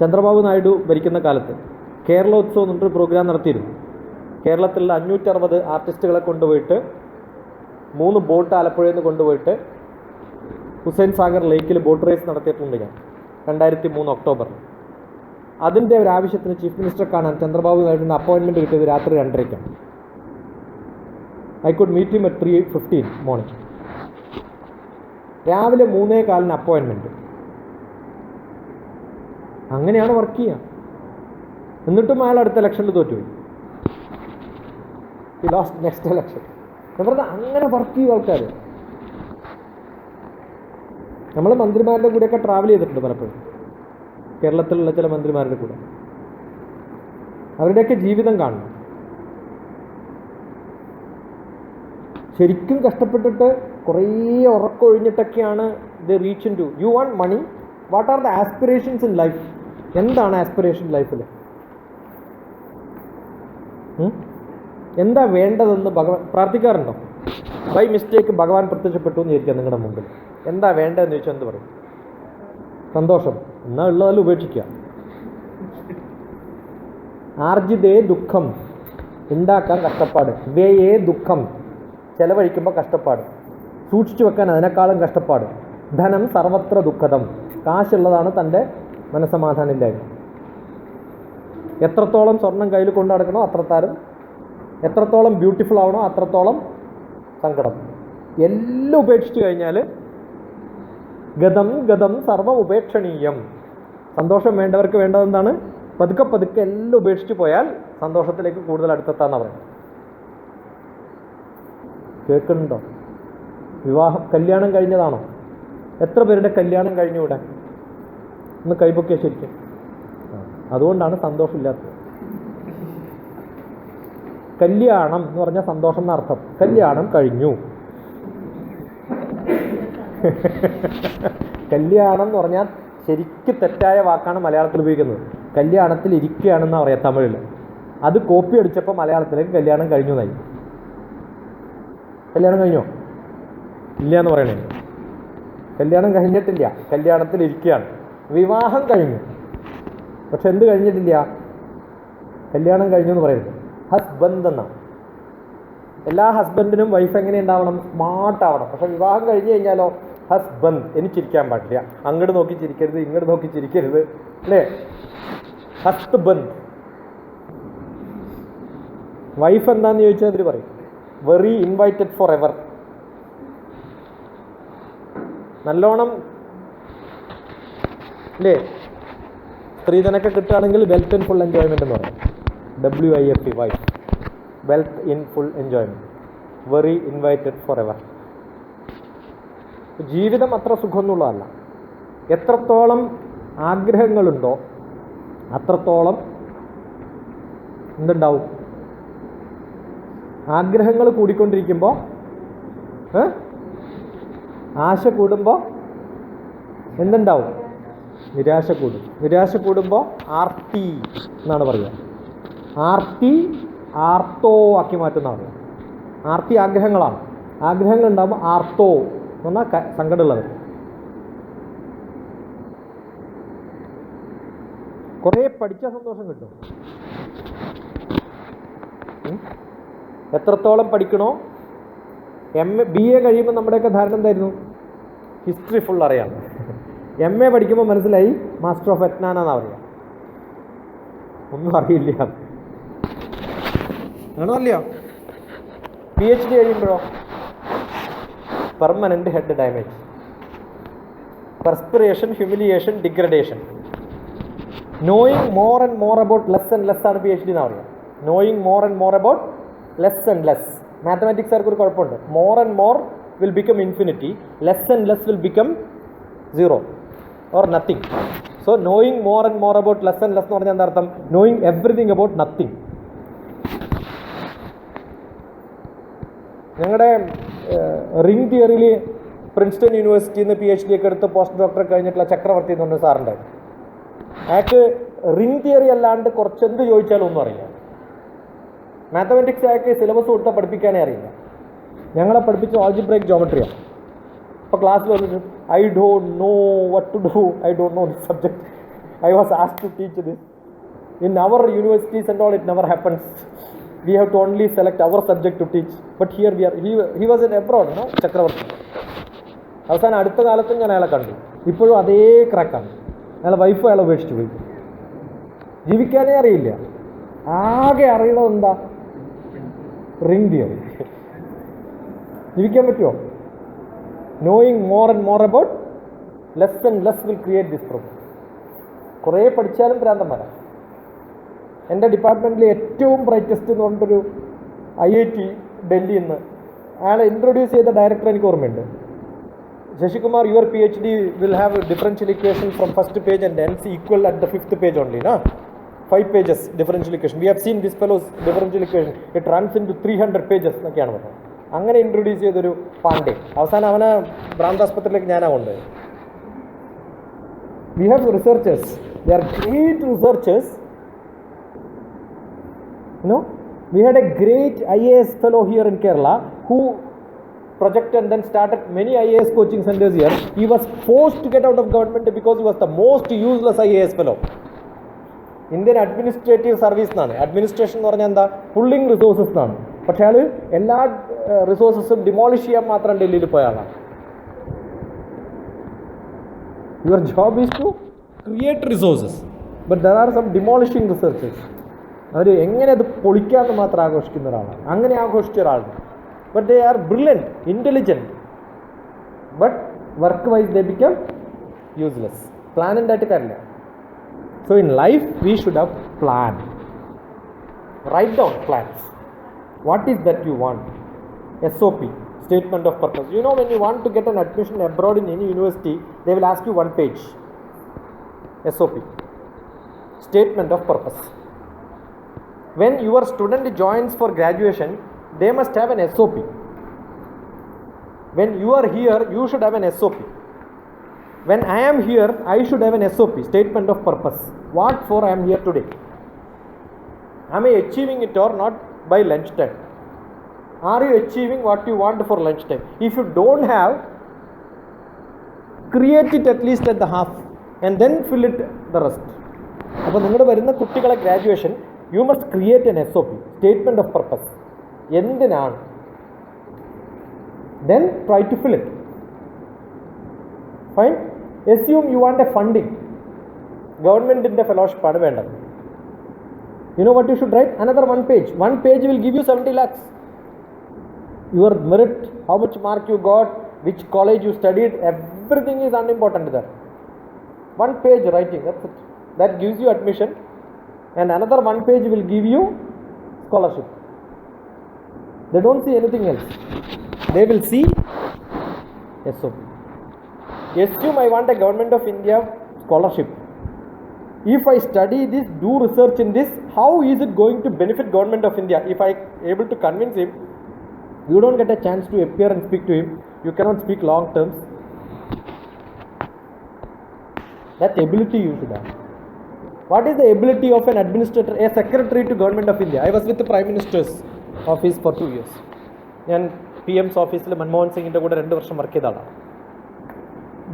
[SPEAKER 1] Chandrababu Naidu ഭരിക്കുന്ന കാലത്ത് കേരളോത്സവം എന്നിട്ടൊരു പ്രോഗ്രാം നടത്തിയിരുന്നു. കേരളത്തിലുള്ള 560 ആർട്ടിസ്റ്റുകളെ കൊണ്ടുപോയിട്ട് 3 ബോട്ട് ആലപ്പുഴയിൽ നിന്ന് കൊണ്ടുപോയിട്ട് ഹുസൈൻ സാഗർ ലേക്കിൽ ബോട്ട് റേസ് നടത്തിയിട്ടുണ്ട് ഞാൻ 2003 ഒക്ടോബർ. അതിൻ്റെ ഒരു ആവശ്യത്തിന് ചീഫ് മിനിസ്റ്ററെ കാണാൻ ചന്ദ്രബാബു നായിഡുവിന് അപ്പോയിൻമെൻറ്റ് കിട്ടിയത് രാത്രി 2:30. I could meet him at 3:15 morning. രാവിലെ 3:15 അപ്പോയിൻമെൻറ്റ്. അങ്ങനെയാണ് വർക്ക് ചെയ്യുക. എന്നിട്ടും അയാൾ അടുത്ത ഇലക്ഷനിൽ തോറ്റുപോയി. He lost next election. ഞാൻ പറഞ്ഞാൽ അങ്ങനെ വർക്ക് ചെയ്യും ആൾക്കാർ. നമ്മൾ മന്ത്രിമാരുടെ കൂടെയൊക്കെ ട്രാവൽ ചെയ്തിട്ടുണ്ട് പലപ്പോഴും, കേരളത്തിലുള്ള ചില മന്ത്രിമാരുടെ കൂടെ. അവരുടെയൊക്കെ ജീവിതം കാണണം. ശരിക്കും കഷ്ടപ്പെട്ടിട്ട് കുറേ ഉറക്കൊഴിഞ്ഞിട്ടൊക്കെയാണ് the reach in to. You want money, what are the aspirations in life? എന്താണ് ആസ്പിറേഷൻ ലൈഫിൽ? എന്താ വേണ്ടതെന്ന് പ്രാർത്ഥിക്കാറുണ്ടോ? ബൈ മിസ്റ്റേക്ക് ഭഗവാൻ പ്രത്യക്ഷപ്പെട്ടു എന്ന് വിചാരിക്കാം നിങ്ങളുടെ മുമ്പിൽ. എന്താ വേണ്ടതെന്ന് ചോദിച്ചാൽ എന്ത് പറയും? സന്തോഷം. എന്നാൽ ഉള്ളതെല്ലാം ഉപേക്ഷിക്കുക. ആർജിതേ ദുഃഖം, ഉണ്ടാക്കാൻ കഷ്ടപ്പാട്. വേയേ ദുഃഖം, ചെലവഴിക്കുമ്പോൾ കഷ്ടപ്പാട്. സൂക്ഷിച്ചു വെക്കാൻ അതിനേക്കാളും കഷ്ടപ്പാട്. ധനം സർവത്ര ദുഃഖദം, കാശുള്ളതാണ് തൻ്റെ മനസ്സമാധാനമില്ലായ്മ. എത്രത്തോളം സ്വർണം കയ്യിൽ കൊണ്ടു നടക്കണോ അത്രത്താരും, എത്രത്തോളം ബ്യൂട്ടിഫുൾ ആവണോ അത്രത്തോളം സങ്കടം. എല്ലാം ഉപേക്ഷിച്ച് കഴിഞ്ഞാൽ ഗതം ഗതം സർവം ഉപേക്ഷണീയം. സന്തോഷം വേണ്ടവർക്ക് വേണ്ടതെന്താണ്? പതുക്കെ പതുക്കെ എല്ലാം ഉപേക്ഷിച്ച് പോയാൽ സന്തോഷത്തിലേക്ക് കൂടുതൽ അടുത്തെത്താന്ന് പറയുന്നത്. കേൾക്കുന്നുണ്ടോ? കല്യാണം കഴിഞ്ഞതാണോ? എത്ര പേരുടെ കല്യാണം കഴിഞ്ഞു ഇവിടെ? ഒന്ന് കൈപൊക്കിയ ശരിക്കും. അതുകൊണ്ടാണ് സന്തോഷമില്ലാത്തത്. കല്യാണം എന്ന് പറഞ്ഞാൽ സന്തോഷം എന്നർത്ഥം. കല്യാണം കഴിഞ്ഞു. കല്യാണം എന്ന് പറഞ്ഞാൽ ശരിക്കും തെറ്റായ വാക്കാണ് മലയാളത്തിൽ ഉപയോഗിക്കുന്നത്. കല്യാണത്തിൽ ഇരിക്കുകയാണെന്നാണ് പറയാം തമിഴിൽ. അത് കോപ്പി അടിച്ചപ്പോൾ മലയാളത്തിലേക്ക് കല്യാണം കഴിഞ്ഞു എന്നായി. കല്യാണം കഴിഞ്ഞോ? ഇല്ല എന്ന് പറയണേ. കല്യാണം കഴിഞ്ഞിട്ടില്ല, കല്യാണത്തിൽ ഇരിക്കുകയാണ്. വിവാഹം കഴിഞ്ഞു, പക്ഷെ എന്ത് കഴിഞ്ഞിട്ടില്ല? കല്യാണം കഴിഞ്ഞു എന്ന് പറയുന്നത്. ഹസ്ബൻഡ് എന്നാണ്. എല്ലാ ഹസ്ബൻഡിനും വൈഫ് എങ്ങനെ ഉണ്ടാവണം? സ്മാർട്ട് ആവണം. പക്ഷെ വിവാഹം കഴിഞ്ഞ് കഴിഞ്ഞാലോ ഹസ്ബൻഡ് എനിച്ചിരിക്കാൻ പാടില്ല. അങ്ങോട്ട് നോക്കി ചിരിക്കരുത്, ഇങ്ങോട്ട് നോക്കി ചിരിക്കരുത്, അല്ലേ? ഹസ്ബൻഡ്. വൈഫ് എന്താന്ന് ചോദിച്ചാൽ അതിൽ പറയും വെറി ഇൻവൈറ്റഡ് ഫോർ എവർ. നല്ലോണം അല്ലേ സ്ത്രീധനൊക്കെ കിട്ടുകയാണെങ്കിൽ വെൽത്ത് ഇൻ ഫുൾ എൻജോയ്മെൻ്റ് എന്ന് പറയും. WIFE, wife. Wealth in full enjoyment, very invited for ever. ജീവിതം അത്ര സുഖമൊന്നുള്ളതല്ല. എത്രത്തോളം ആഗ്രഹങ്ങളുണ്ടോ അത്രത്തോളം എന്തുണ്ടാവും? ആഗ്രഹങ്ങൾ കൂടിക്കൊണ്ടിരിക്കുമ്പോൾ ആശ കൂടുമ്പോൾ എന്തുണ്ടാവും? നിരാശ കൂടും. നിരാശ കൂടുമ്പോൾ ആർത്തി എന്നാണ് പറയുക. ആർത്തി ആർത്തോ ആക്കി മാറ്റുന്നതാണ്. ആർത്തി ആഗ്രഹങ്ങളാണ്. ആഗ്രഹങ്ങൾ ഉണ്ടാകുമ്പോൾ ആർത്തോ എന്ന് പറഞ്ഞാൽ സങ്കടമുള്ളവർ. കുറേ പഠിച്ചാൽ സന്തോഷം കിട്ടും. എത്രത്തോളം പഠിക്കണോ? BA കഴിയുമ്പോൾ നമ്മുടെയൊക്കെ ധാരണ എന്തായിരുന്നു? ഹിസ്റ്ററി ഫുൾ അറിയാം. MA പഠിക്കുമ്പോൾ മനസ്സിലായി മാസ്റ്റർ ഓഫ് എത്നാനാന്ന് പറയാം. ഒന്നും അറിയില്ല. ആണോ അല്ലയോ? PhD കഴിയുമ്പോഴോ permanent head damage, perspiration, humiliation, degradation. Knowing more and more about less and less ആണ് PhD എന്ന് പറയുക. Knowing more and more about less and less. മാത്തമാറ്റിക്സുകാർക്ക് ഒരു കുഴപ്പമുണ്ട്. More and more will become infinity, less and less will become zero or nothing. So knowing more and more about less and less എന്ന് പറഞ്ഞാൽ എന്താ അർത്ഥം? Knowing everything about nothing. ഞങ്ങളുടെ ring തിയറിയിൽ Princeton യൂണിവേഴ്സിറ്റിയിൽ നിന്ന് PhD ഒക്കെ എടുത്ത് പോസ്റ്റ് ഡോക്ടറെ കഴിഞ്ഞിട്ടുള്ള ചക്രവർത്തി എന്ന് പറഞ്ഞ സാറുണ്ടായിരുന്നു. അയാൾക്ക് റിംഗ് തിയറി അല്ലാണ്ട് കുറച്ചെന്ത് ചോദിച്ചാലും ഒന്നും അറിയാം. മാത്തമാറ്റിക്സ് ആക്കി സിലബസ് കൊടുത്താൽ പഠിപ്പിക്കാനേ അറിയില്ല. ഞങ്ങളെ പഠിപ്പിച്ച ആൾജിബ്രൈക് ജോമെട്രിയാണ്. അപ്പോൾ ക്ലാസ്സിൽ വന്നിട്ട് I don't know what to do, I don't know this subject, I was asked to teach this. In our universities and all, it never happens. We have to only select our subject to teach. But here we are. He was in abroad, no? ചക്രവർത്തി. അവസാനം അടുത്ത കാലത്തും ഞാൻ അയാളെ കണ്ടു. ഇപ്പോഴും അതേ ക്രാക്കാണ്. അയാളെ വൈഫ് അയാളെ ഉപേക്ഷിച്ച് പോയി. ജീവിക്കാനേ അറിയില്ല. ആകെ അറിയണത് എന്താ? Ring theory. ജീവിക്കാൻ പറ്റുമോ? Knowing more and more about less and less will create this problem. കുറേ പഠിച്ചാലും ഭ്രാന്തം വരാം. എൻ്റെ ഡിപ്പാർട്ട്മെൻറ്റിൽ ഏറ്റവും ബ്രൈറ്റസ്റ്റ് എന്ന് പറഞ്ഞിട്ടൊരു IIT ഡൽഹിയിൽ നിന്ന് അയാളെ ഇൻട്രൊഡ്യൂസ് ചെയ്ത ഡയറക്ടർ എനിക്ക് ഓർമ്മയുണ്ട്. Sasikumar, your PhD will have differential equation from first page and ends equal at the fifth page only, na? 5 pages differential equation. We have seen this fellow's differential equation. It runs into 300 pages എന്നൊക്കെയാണ് പറഞ്ഞത്. അങ്ങനെ introduce ചെയ്തൊരു പാണ്ഡെ. അവസാനം അവനെ ഭ്രാന്താസ്പത്രിയിലേക്ക് ഞാനാണ് കൊണ്ടുപോയത്. We have researchers. They are great researchers. You know, we had a great IAS fellow here in Kerala who projected and then started many IAS coaching centers here. He was forced to get out of government because he was the most useless IAS fellow. Indian administrative service എന്നാണ്. Administration എന്ന് പറഞ്ഞാൽ എന്താ? Pulling resources എന്നാണ്. പക്ഷേ അയാൾ എല്ലാ റിസോഴ്സസും demolish ചെയ്യാൻ മാത്രം ഡൽഹിയിൽ പോയ ആളാണ്. Your job is to create resources, but there are some demolishing researchers. അവർ എങ്ങനെ അത് പൊളിക്കാമെന്ന് മാത്രം ആഘോഷിക്കുന്ന ഒരാളാണ്. അങ്ങനെ ആഘോഷിച്ച ഒരാളാണ്. But they are brilliant, intelligent, but work wise they become useless. Plan ഉണ്ടായിട്ട് കാര്യമില്ല. So in life we should have plan. Write down plans. What is that you want? SOP, statement of purpose. You know, when you want to get an admission abroad in any university, they will ask you one page. SOP, statement of purpose. When your student joins for graduation, they must have an SOP. When you are here, you should have an SOP. When I am here, I should have an SOP, statement of purpose. What for I am here today? Am I achieving it or not by lunchtime? Are you achieving what you want for lunchtime? If you don't have, create it at least at the half and then fill it the rest. അപ്പോൾ നിങ്ങൾ വരുന്ന കുട്ടികളെ graduation, you must create an SOP, statement of purpose. എന്തിനാണ്? Then try to fill it. Fine. Assume you want a funding. ഗവൺമെൻറ്റിൻ്റെ ഫെലോഷിപ്പാണ് വേണ്ടത്. You know what you should write? Another one page. One page will give you 70 lakhs. Your merit, how much mark you got, which college you studied, everything is unimportant there. One page writing, that's it. That gives you admission, and another one page will give you scholarship. They don't see anything else. They will see SOP. Assume I want a Government of India scholarship. If I study this, do research in this, how is it going to benefit Government of India? If I able to convince him, you don't get a chance to appear and speak to him. You cannot speak long terms. That ability you should have. What is the ability of an administrator, a secretary to Government of India? I was with the Prime Minister's office for 2 years. ഞാൻ PM's ഓഫീസിൽ മൻമോഹൻ സിംഗിൻ്റെ കൂടെ 2 വർഷം work ചെയ്ത ആളാണ്.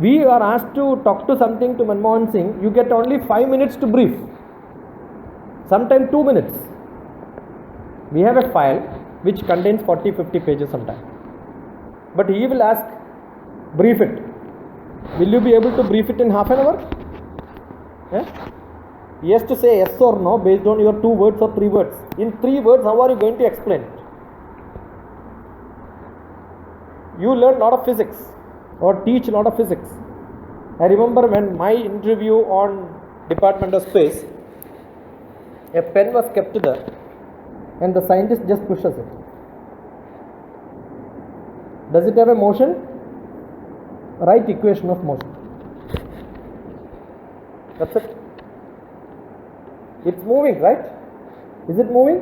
[SPEAKER 1] We are asked to talk to something to Manmohan Singh, you get only 5 minutes to brief, sometimes 2 minutes. We have a file which contains 40-50 pages sometimes, but he will ask, brief it. Will you be able to brief it in half an hour? He has to say yes or no based on your 2 words or 3 words. In 3 words, how are you going to explain it? You learn a lot of physics or teach a lot of physics. I remember when my interview on Department of Space, a pen was kept there and the scientist just pushes it. Does it have a motion? Write equation of motion. That's it. It's moving, right? Is it moving?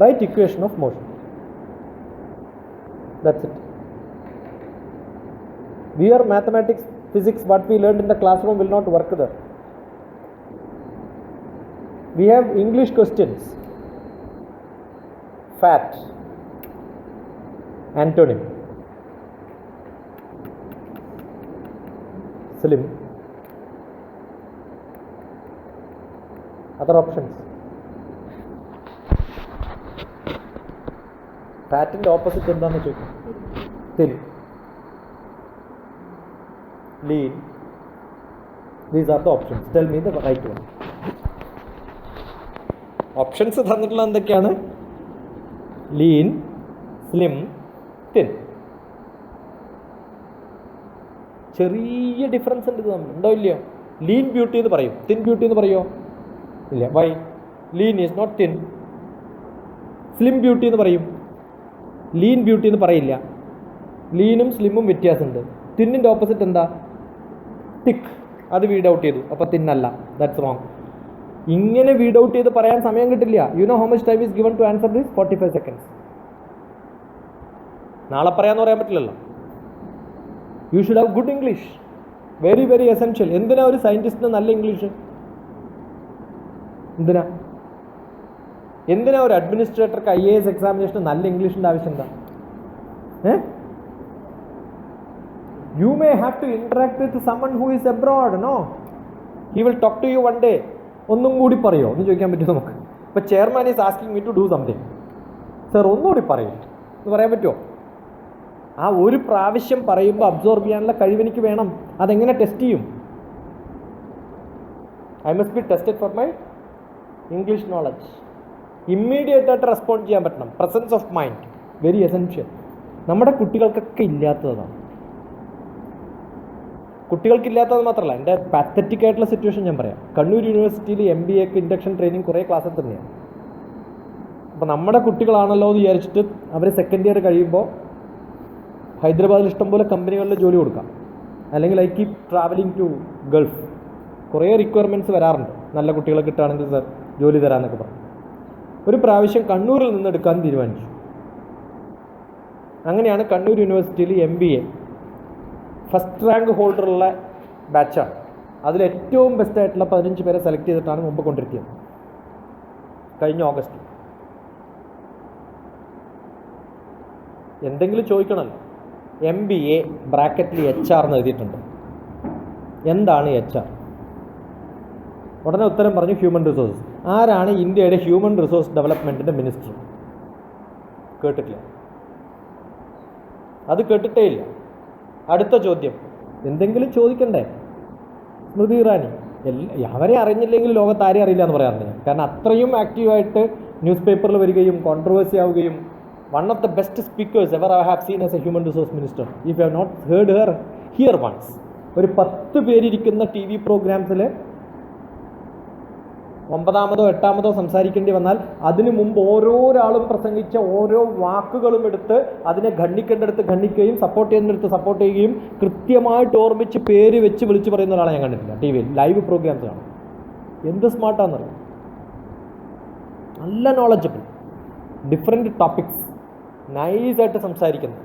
[SPEAKER 1] Write equation of motion. That's it. Here mathematics, physics, what we learned in the classroom will not work there. We have English questions. fat. Antonym: slim. Other options: ഫാറ്റിൻ്റെ opposite എന്താണെന്ന് ചോദിക്കും. Thin, lean. These are the options. Tell me the right one. Options തന്നിട്ടുള്ള എന്തൊക്കെയാണ്? Lean, slim, thin. ചെറിയ difference ഉണ്ട് തമ്മിൽ, ഉണ്ടോ ഇല്ലയോ? ലീൻ ബ്യൂട്ടി എന്ന് പറയും, തിൻ ബ്യൂട്ടി എന്ന് പറയുമോ? ഇല്ല. Why? Lean is not thin. Slim beauty എന്ന് പറയും, ലീൻ ബ്യൂട്ടി എന്ന് പറയില്ല. ലീനും സ്ലിമ്മും വ്യത്യാസമുണ്ട്. തിന്നിൻ്റെ ഓപ്പോസിറ്റ് എന്താ? തിക്ക്. അത് വീഡ് ഔട്ട് ചെയ്തു, അപ്പോൾ തിന്നല്ല. That's wrong. ഇങ്ങനെ വീഡ് ഔട്ട് ചെയ്ത് പറയാൻ സമയം കിട്ടില്ല. You know how much time is given to answer this? 45 seconds. നാളെ പറയാമെന്ന് പറയാൻ പറ്റില്ലല്ലോ. You should have good English. Very very essential. എന്തിനാ ഒരു സയൻറ്റിസ്റ്റിന് നല്ല ഇംഗ്ലീഷ്? എന്തിനാ ഒരു അഡ്മിനിസ്ട്രേറ്റർക്ക് IAS എക്സാമിനേഷന് നല്ല ഇംഗ്ലീഷിൻ്റെ ആവശ്യം എന്താ? You may have to interact with someone who is abroad. No, he will talk to you one day. ഒന്നും കൂടി പറയോ എന്ന് ചോദിക്കാൻ പറ്റുമോ നമുക്ക്? ഇപ്പോൾ chairman is asking me to do something. Sir ഒന്നുകൂടി പറയും എന്ന് പറയാൻ പറ്റുമോ? ആ ഒരു പ്രാവശ്യം പറയുമ്പോൾ അബ്സോർബ് ചെയ്യാനുള്ള കഴിവെനിക്ക് വേണം. അതെങ്ങനെ ടെസ്റ്റ് ചെയ്യും? I must be tested for my English knowledge. Immediate ആയിട്ട് റെസ്പോണ്ട് ചെയ്യാൻ പറ്റണം. Presence of mind very essential. നമ്മുടെ കുട്ടികൾക്കൊക്കെ ഇല്ലാത്തതാണ്. കുട്ടികൾക്കില്ലാത്തത് മാത്രമല്ല, എൻ്റെ പാത്തറ്റിക് ആയിട്ടുള്ള സിറ്റുവേഷൻ ഞാൻ പറയാം. കണ്ണൂർ യൂണിവേഴ്സിറ്റിയിൽ MBAക്ക് ഇൻഡക്ഷൻ ട്രെയിനിങ് കുറേ ക്ലാസ്സിൽ തന്നെയാണ്. അപ്പോൾ നമ്മുടെ കുട്ടികളാണല്ലോ എന്ന് വിചാരിച്ചിട്ട് അവർ സെക്കൻഡ് ഇയർ കഴിയുമ്പോൾ ഹൈദരാബാദിൽ ഇഷ്ടംപോലെ കമ്പനികളിൽ ജോലി കൊടുക്കാം. അല്ലെങ്കിൽ I keep traveling to Gulf. കുറേ റിക്വയർമെൻറ്റ്സ് വരാറുണ്ട്. നല്ല കുട്ടികളെ കിട്ടുകയാണെങ്കിൽ സർ ജോലി തരാമെന്നൊക്കെ പറഞ്ഞു. ഒരു പ്രാവശ്യം കണ്ണൂരിൽ നിന്ന് എടുക്കാൻ തീരുമാനിച്ചു. അങ്ങനെയാണ് കണ്ണൂർ യൂണിവേഴ്സിറ്റിയിൽ MBA ഫസ്റ്റ് റാങ്ക് ഹോൾഡറുള്ള ബാച്ചാണ്. അതിൽ ഏറ്റവും ബെസ്റ്റായിട്ടുള്ള 15 പേരെ സെലക്ട് ചെയ്തിട്ടാണ് മുമ്പ് കൊണ്ടിരുത്തിയത് കഴിഞ്ഞ ഓഗസ്റ്റ്. എന്തെങ്കിലും ചോദിക്കണമല്ലോ. MBA ബ്രാക്കറ്റിൽ HR എന്ന് എഴുതിയിട്ടുണ്ട്. എന്താണ് HR? ഉടനെ ഉത്തരം പറഞ്ഞു ഹ്യൂമൻ റിസോഴ്സ്. ആരാണ് ഇന്ത്യയുടെ ഹ്യൂമൻ റിസോഴ്സ് ഡെവലപ്മെൻറ്റിൻ്റെ മിനിസ്റ്റർ? കേട്ടിട്ടില്ല. അത് കേട്ടിട്ടേ ഇല്ല. അടുത്ത ചോദ്യം എന്തെങ്കിലും ചോദിക്കണ്ടേ? സ്മൃതി ഇറാനി. അവരെ അറിഞ്ഞില്ലെങ്കിൽ ലോകത്ത് ആരെയും അറിയില്ല എന്ന് പറയാറുണ്ട് ഞാൻ. കാരണം അത്രയും ആക്റ്റീവായിട്ട് ന്യൂസ് പേപ്പറിൽ വരികയും കോൺട്രവേഴ്സി ആവുകയും one of the best speakers ever I have seen as a human resource minister. If you have not heard her, hear once. ഒരു 10 പേരിരിക്കുന്ന TV പ്രോഗ്രാംസിൽ 9ാമതോ 8ാമതോ സംസാരിക്കേണ്ടി വന്നാൽ അതിനു മുമ്പ് ഓരോരാളും പ്രസംഗിച്ച ഓരോ വാക്കുകളും എടുത്ത് അതിനെ ഖണ്ഡിക്കേണ്ടടുത്ത് ഖണ്ഡിക്കുകയും സപ്പോർട്ട് ചെയ്യുന്നിടത്ത് സപ്പോർട്ട് ചെയ്യുകയും കൃത്യമായിട്ട് ഓർമ്മിച്ച് പേര് വെച്ച് വിളിച്ച് പറയുന്ന ഒരാളെ ഞാൻ കണ്ടിട്ടില്ല. TV ലൈവ് പ്രോഗ്രാംസ് കാണും. എന്ത് സ്മാർട്ടാണെന്നറിയാം. നല്ല നോളജബിൾ, ഡിഫറെൻറ്റ് ടോപ്പിക്സ് നൈസായിട്ട് സംസാരിക്കുന്നത്.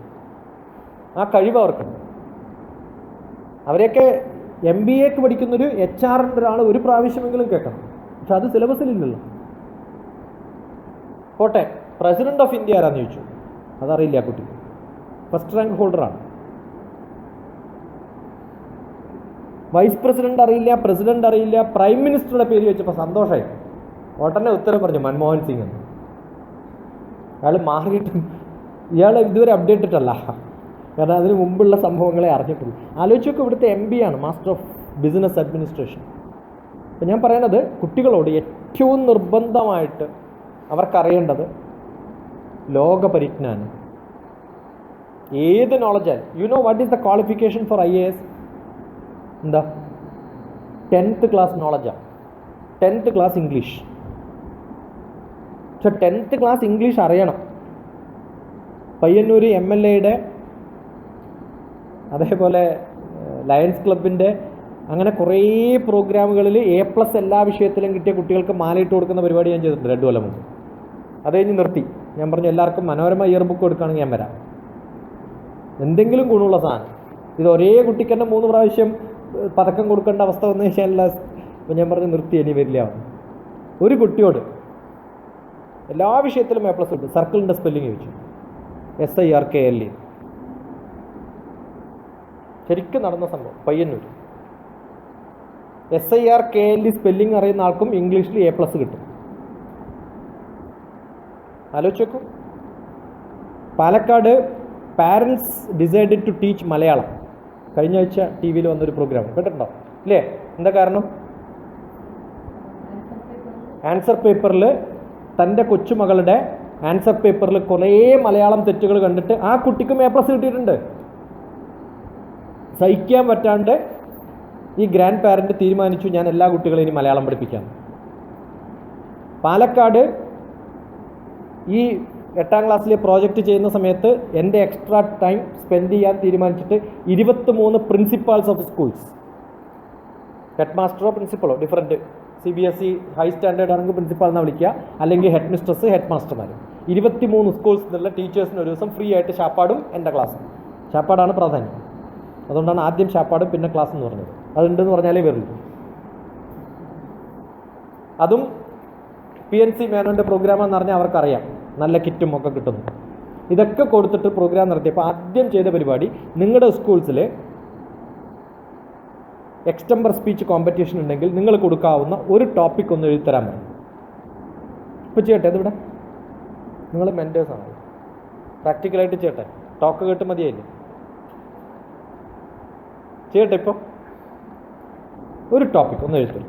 [SPEAKER 1] ആ കഴിവ് അവർക്കുണ്ട്. അവരെയൊക്കെ MBAക്ക് പഠിക്കുന്നൊരു HR-ൻ്റെ ഒരാൾ ഒരു പ്രാവശ്യമെങ്കിലും കേൾക്കണം. പക്ഷെ അത് സിലബസിലില്ലല്ലോ. പോട്ടെ, പ്രസിഡന്റ് ഓഫ് ഇന്ത്യ ആരാന്ന് ചോദിച്ചു. അതറിയില്ല ആ കുട്ടി. ഫസ്റ്റ് റാങ്ക് ഹോൾഡറാണ്. വൈസ് പ്രസിഡന്റ് അറിയില്ല, പ്രസിഡന്റ് അറിയില്ല. പ്രൈം മിനിസ്റ്ററുടെ പേര് വെച്ചപ്പോൾ സന്തോഷമായി. ഉടനെ ഉത്തരം പറഞ്ഞു മൻമോഹൻ സിംഗ് എന്ന്. അയാൾ മാറിയിട്ടും ഇയാൾ ഇതുവരെ അപ്ഡേറ്റഡ് അല്ല. കാരണം അതിന് മുമ്പുള്ള സംഭവങ്ങളെ അറിഞ്ഞിട്ടുള്ളൂ. ആലോചിച്ചൊക്കെ ഇവിടുത്തെ MBA ആണ്, മാസ്റ്റർ ഓഫ് ബിസിനസ് അഡ്മിനിസ്ട്രേഷൻ. അപ്പം ഞാൻ പറയുന്നത് കുട്ടികളോട് ഏറ്റവും നിർബന്ധമായിട്ട് അവർക്കറിയേണ്ടത് ലോക പരിജ്ഞാനം. ഏത് നോളജാണ്. You know what is the qualification for IAS? എന്താ? 10th class നോളജാണ്. 10th class English. പക്ഷെ 10th ക്ലാസ് ഇംഗ്ലീഷ് അറിയണം. പയ്യന്നൂർ MLA-യുടെ അതേപോലെ ലയൺസ് ക്ലബിൻ്റെ അങ്ങനെ കുറേ പ്രോഗ്രാമുകളിൽ A+ എല്ലാ വിഷയത്തിലും കിട്ടിയ കുട്ടികൾക്ക് മാലയിട്ട് കൊടുക്കുന്ന പരിപാടി ഞാൻ ചെയ്തിട്ടുണ്ട് 2 കൊല്ലം മുമ്പ്. അത് കഴിഞ്ഞ് നിർത്തി. ഞാൻ പറഞ്ഞു എല്ലാവർക്കും മനോരമ ഇയർ ബുക്ക് കൊടുക്കുകയാണെങ്കിൽ ഞാൻ വരാം. എന്തെങ്കിലും ഗുണമുള്ള സാധനം. ഇത് ഒരേ കുട്ടിക്ക് തന്നെ 3 പ്രാവശ്യം പതക്കം കൊടുക്കേണ്ട അവസ്ഥ വന്നു കഴിഞ്ഞാൽ അപ്പം ഞാൻ പറഞ്ഞു നിർത്തി, ഇനി വരില്ല. ഒരു കുട്ടിയോട് എല്ലാ വിഷയത്തിലും A+ കിട്ടും. സർക്കിളിൻ്റെ സ്പെല്ലിങ് ചോദിച്ചു, SIRKLE. ശരിക്കും നടന്ന സംഭവം. പയ്യന്നൂർ SIRKLE സ്പെല്ലിങ് അറിയുന്ന ആൾക്കും ഇംഗ്ലീഷിൽ A+ കിട്ടും. ആലോചിച്ച് നോക്കൂ. Palakkad parents decided to teach Malayalam. കഴിഞ്ഞ ആഴ്ച ടി വിയിൽ വന്നൊരു പ്രോഗ്രാം കേട്ടിട്ടുണ്ടോ ഇല്ലേ? എന്താ കാരണം? ആൻസർ പേപ്പറിൽ തൻ്റെ കൊച്ചുമകളുടെ ആൻസർ പേപ്പറിൽ കുറേ മലയാളം തെറ്റുകൾ കണ്ടിട്ട് ആ കുട്ടിക്കും A+ കിട്ടിയിട്ടുണ്ട്. സഹിക്കാൻ പറ്റാണ്ട് ഈ ഗ്രാൻഡ് പാരൻറ്റ് തീരുമാനിച്ചു, ഞാൻ എല്ലാ കുട്ടികളെയും ഇനി മലയാളം പഠിപ്പിക്കാം. പാലക്കാട് ഈ 8ാം ക്ലാസ്സിലെ പ്രോജക്റ്റ് ചെയ്യുന്ന സമയത്ത് എൻ്റെ എക്സ്ട്രാ ടൈം സ്പെൻഡ് ചെയ്യാൻ തീരുമാനിച്ചിട്ട് 23 പ്രിൻസിപ്പാൾസ് ഓഫ് സ്കൂൾസ്, ഹെഡ് മാസ്റ്ററോ പ്രിൻസിപ്പളോ ഡിഫറൻറ്റ്, CBSE ഹൈ സ്റ്റാൻഡേർഡ് ആണെങ്കിൽ പ്രിൻസിപ്പാൾ എന്നാണ് വിളിക്കുക, അല്ലെങ്കിൽ ഹെഡ് മിസ്ട്രസ്, ഹെഡ് മാസ്റ്റർമാർ, 23 സ്കൂൾസ് എന്നുള്ള ടീച്ചേഴ്സിന് ഒരു ദിവസം ഫ്രീ ആയിട്ട് ശാപ്പാടും എൻ്റെ ക്ലാസ്സും. ശാപ്പാടാണ് പ്രാധാന്യം, അതുകൊണ്ടാണ് ആദ്യം ശാപ്പാടും പിന്നെ ക്ലാസ് എന്ന് പറഞ്ഞത്. അതുണ്ടെന്ന് പറഞ്ഞാലേ വരുള്ളൂ. അതും PNC മേനോൻ്റെ പ്രോഗ്രാമെന്ന് പറഞ്ഞാൽ അവർക്കറിയാം, നല്ല കിറ്റും ഒക്കെ കിട്ടുന്നു. ഇതൊക്കെ കൊടുത്തിട്ട് പ്രോഗ്രാം നടത്തിയപ്പോൾ ആദ്യം ചെയ്ത പരിപാടി, നിങ്ങളുടെ സ്കൂൾസിൽ എക്സ്റ്റംബർ സ്പീച്ച് കോമ്പറ്റീഷൻ ഉണ്ടെങ്കിൽ നിങ്ങൾ കൊടുക്കാവുന്ന ഒരു ടോപ്പിക് ഒന്ന് എഴുതിത്തരാൻ പറയും. ഇപ്പോൾ ചെയ്യട്ടെ, ഇതിവിടെ നിങ്ങൾ മെൻറ്റേഴ്സാണ്, പ്രാക്ടിക്കലായിട്ട് ചെയ്യട്ടെ. ടോക്ക് കേട്ട് മതിയായില്ലേ? ചെയ്യട്ടെ. ഇപ്പോൾ ഒരു ടോപ്പിക് ഒന്ന് എഴുതും.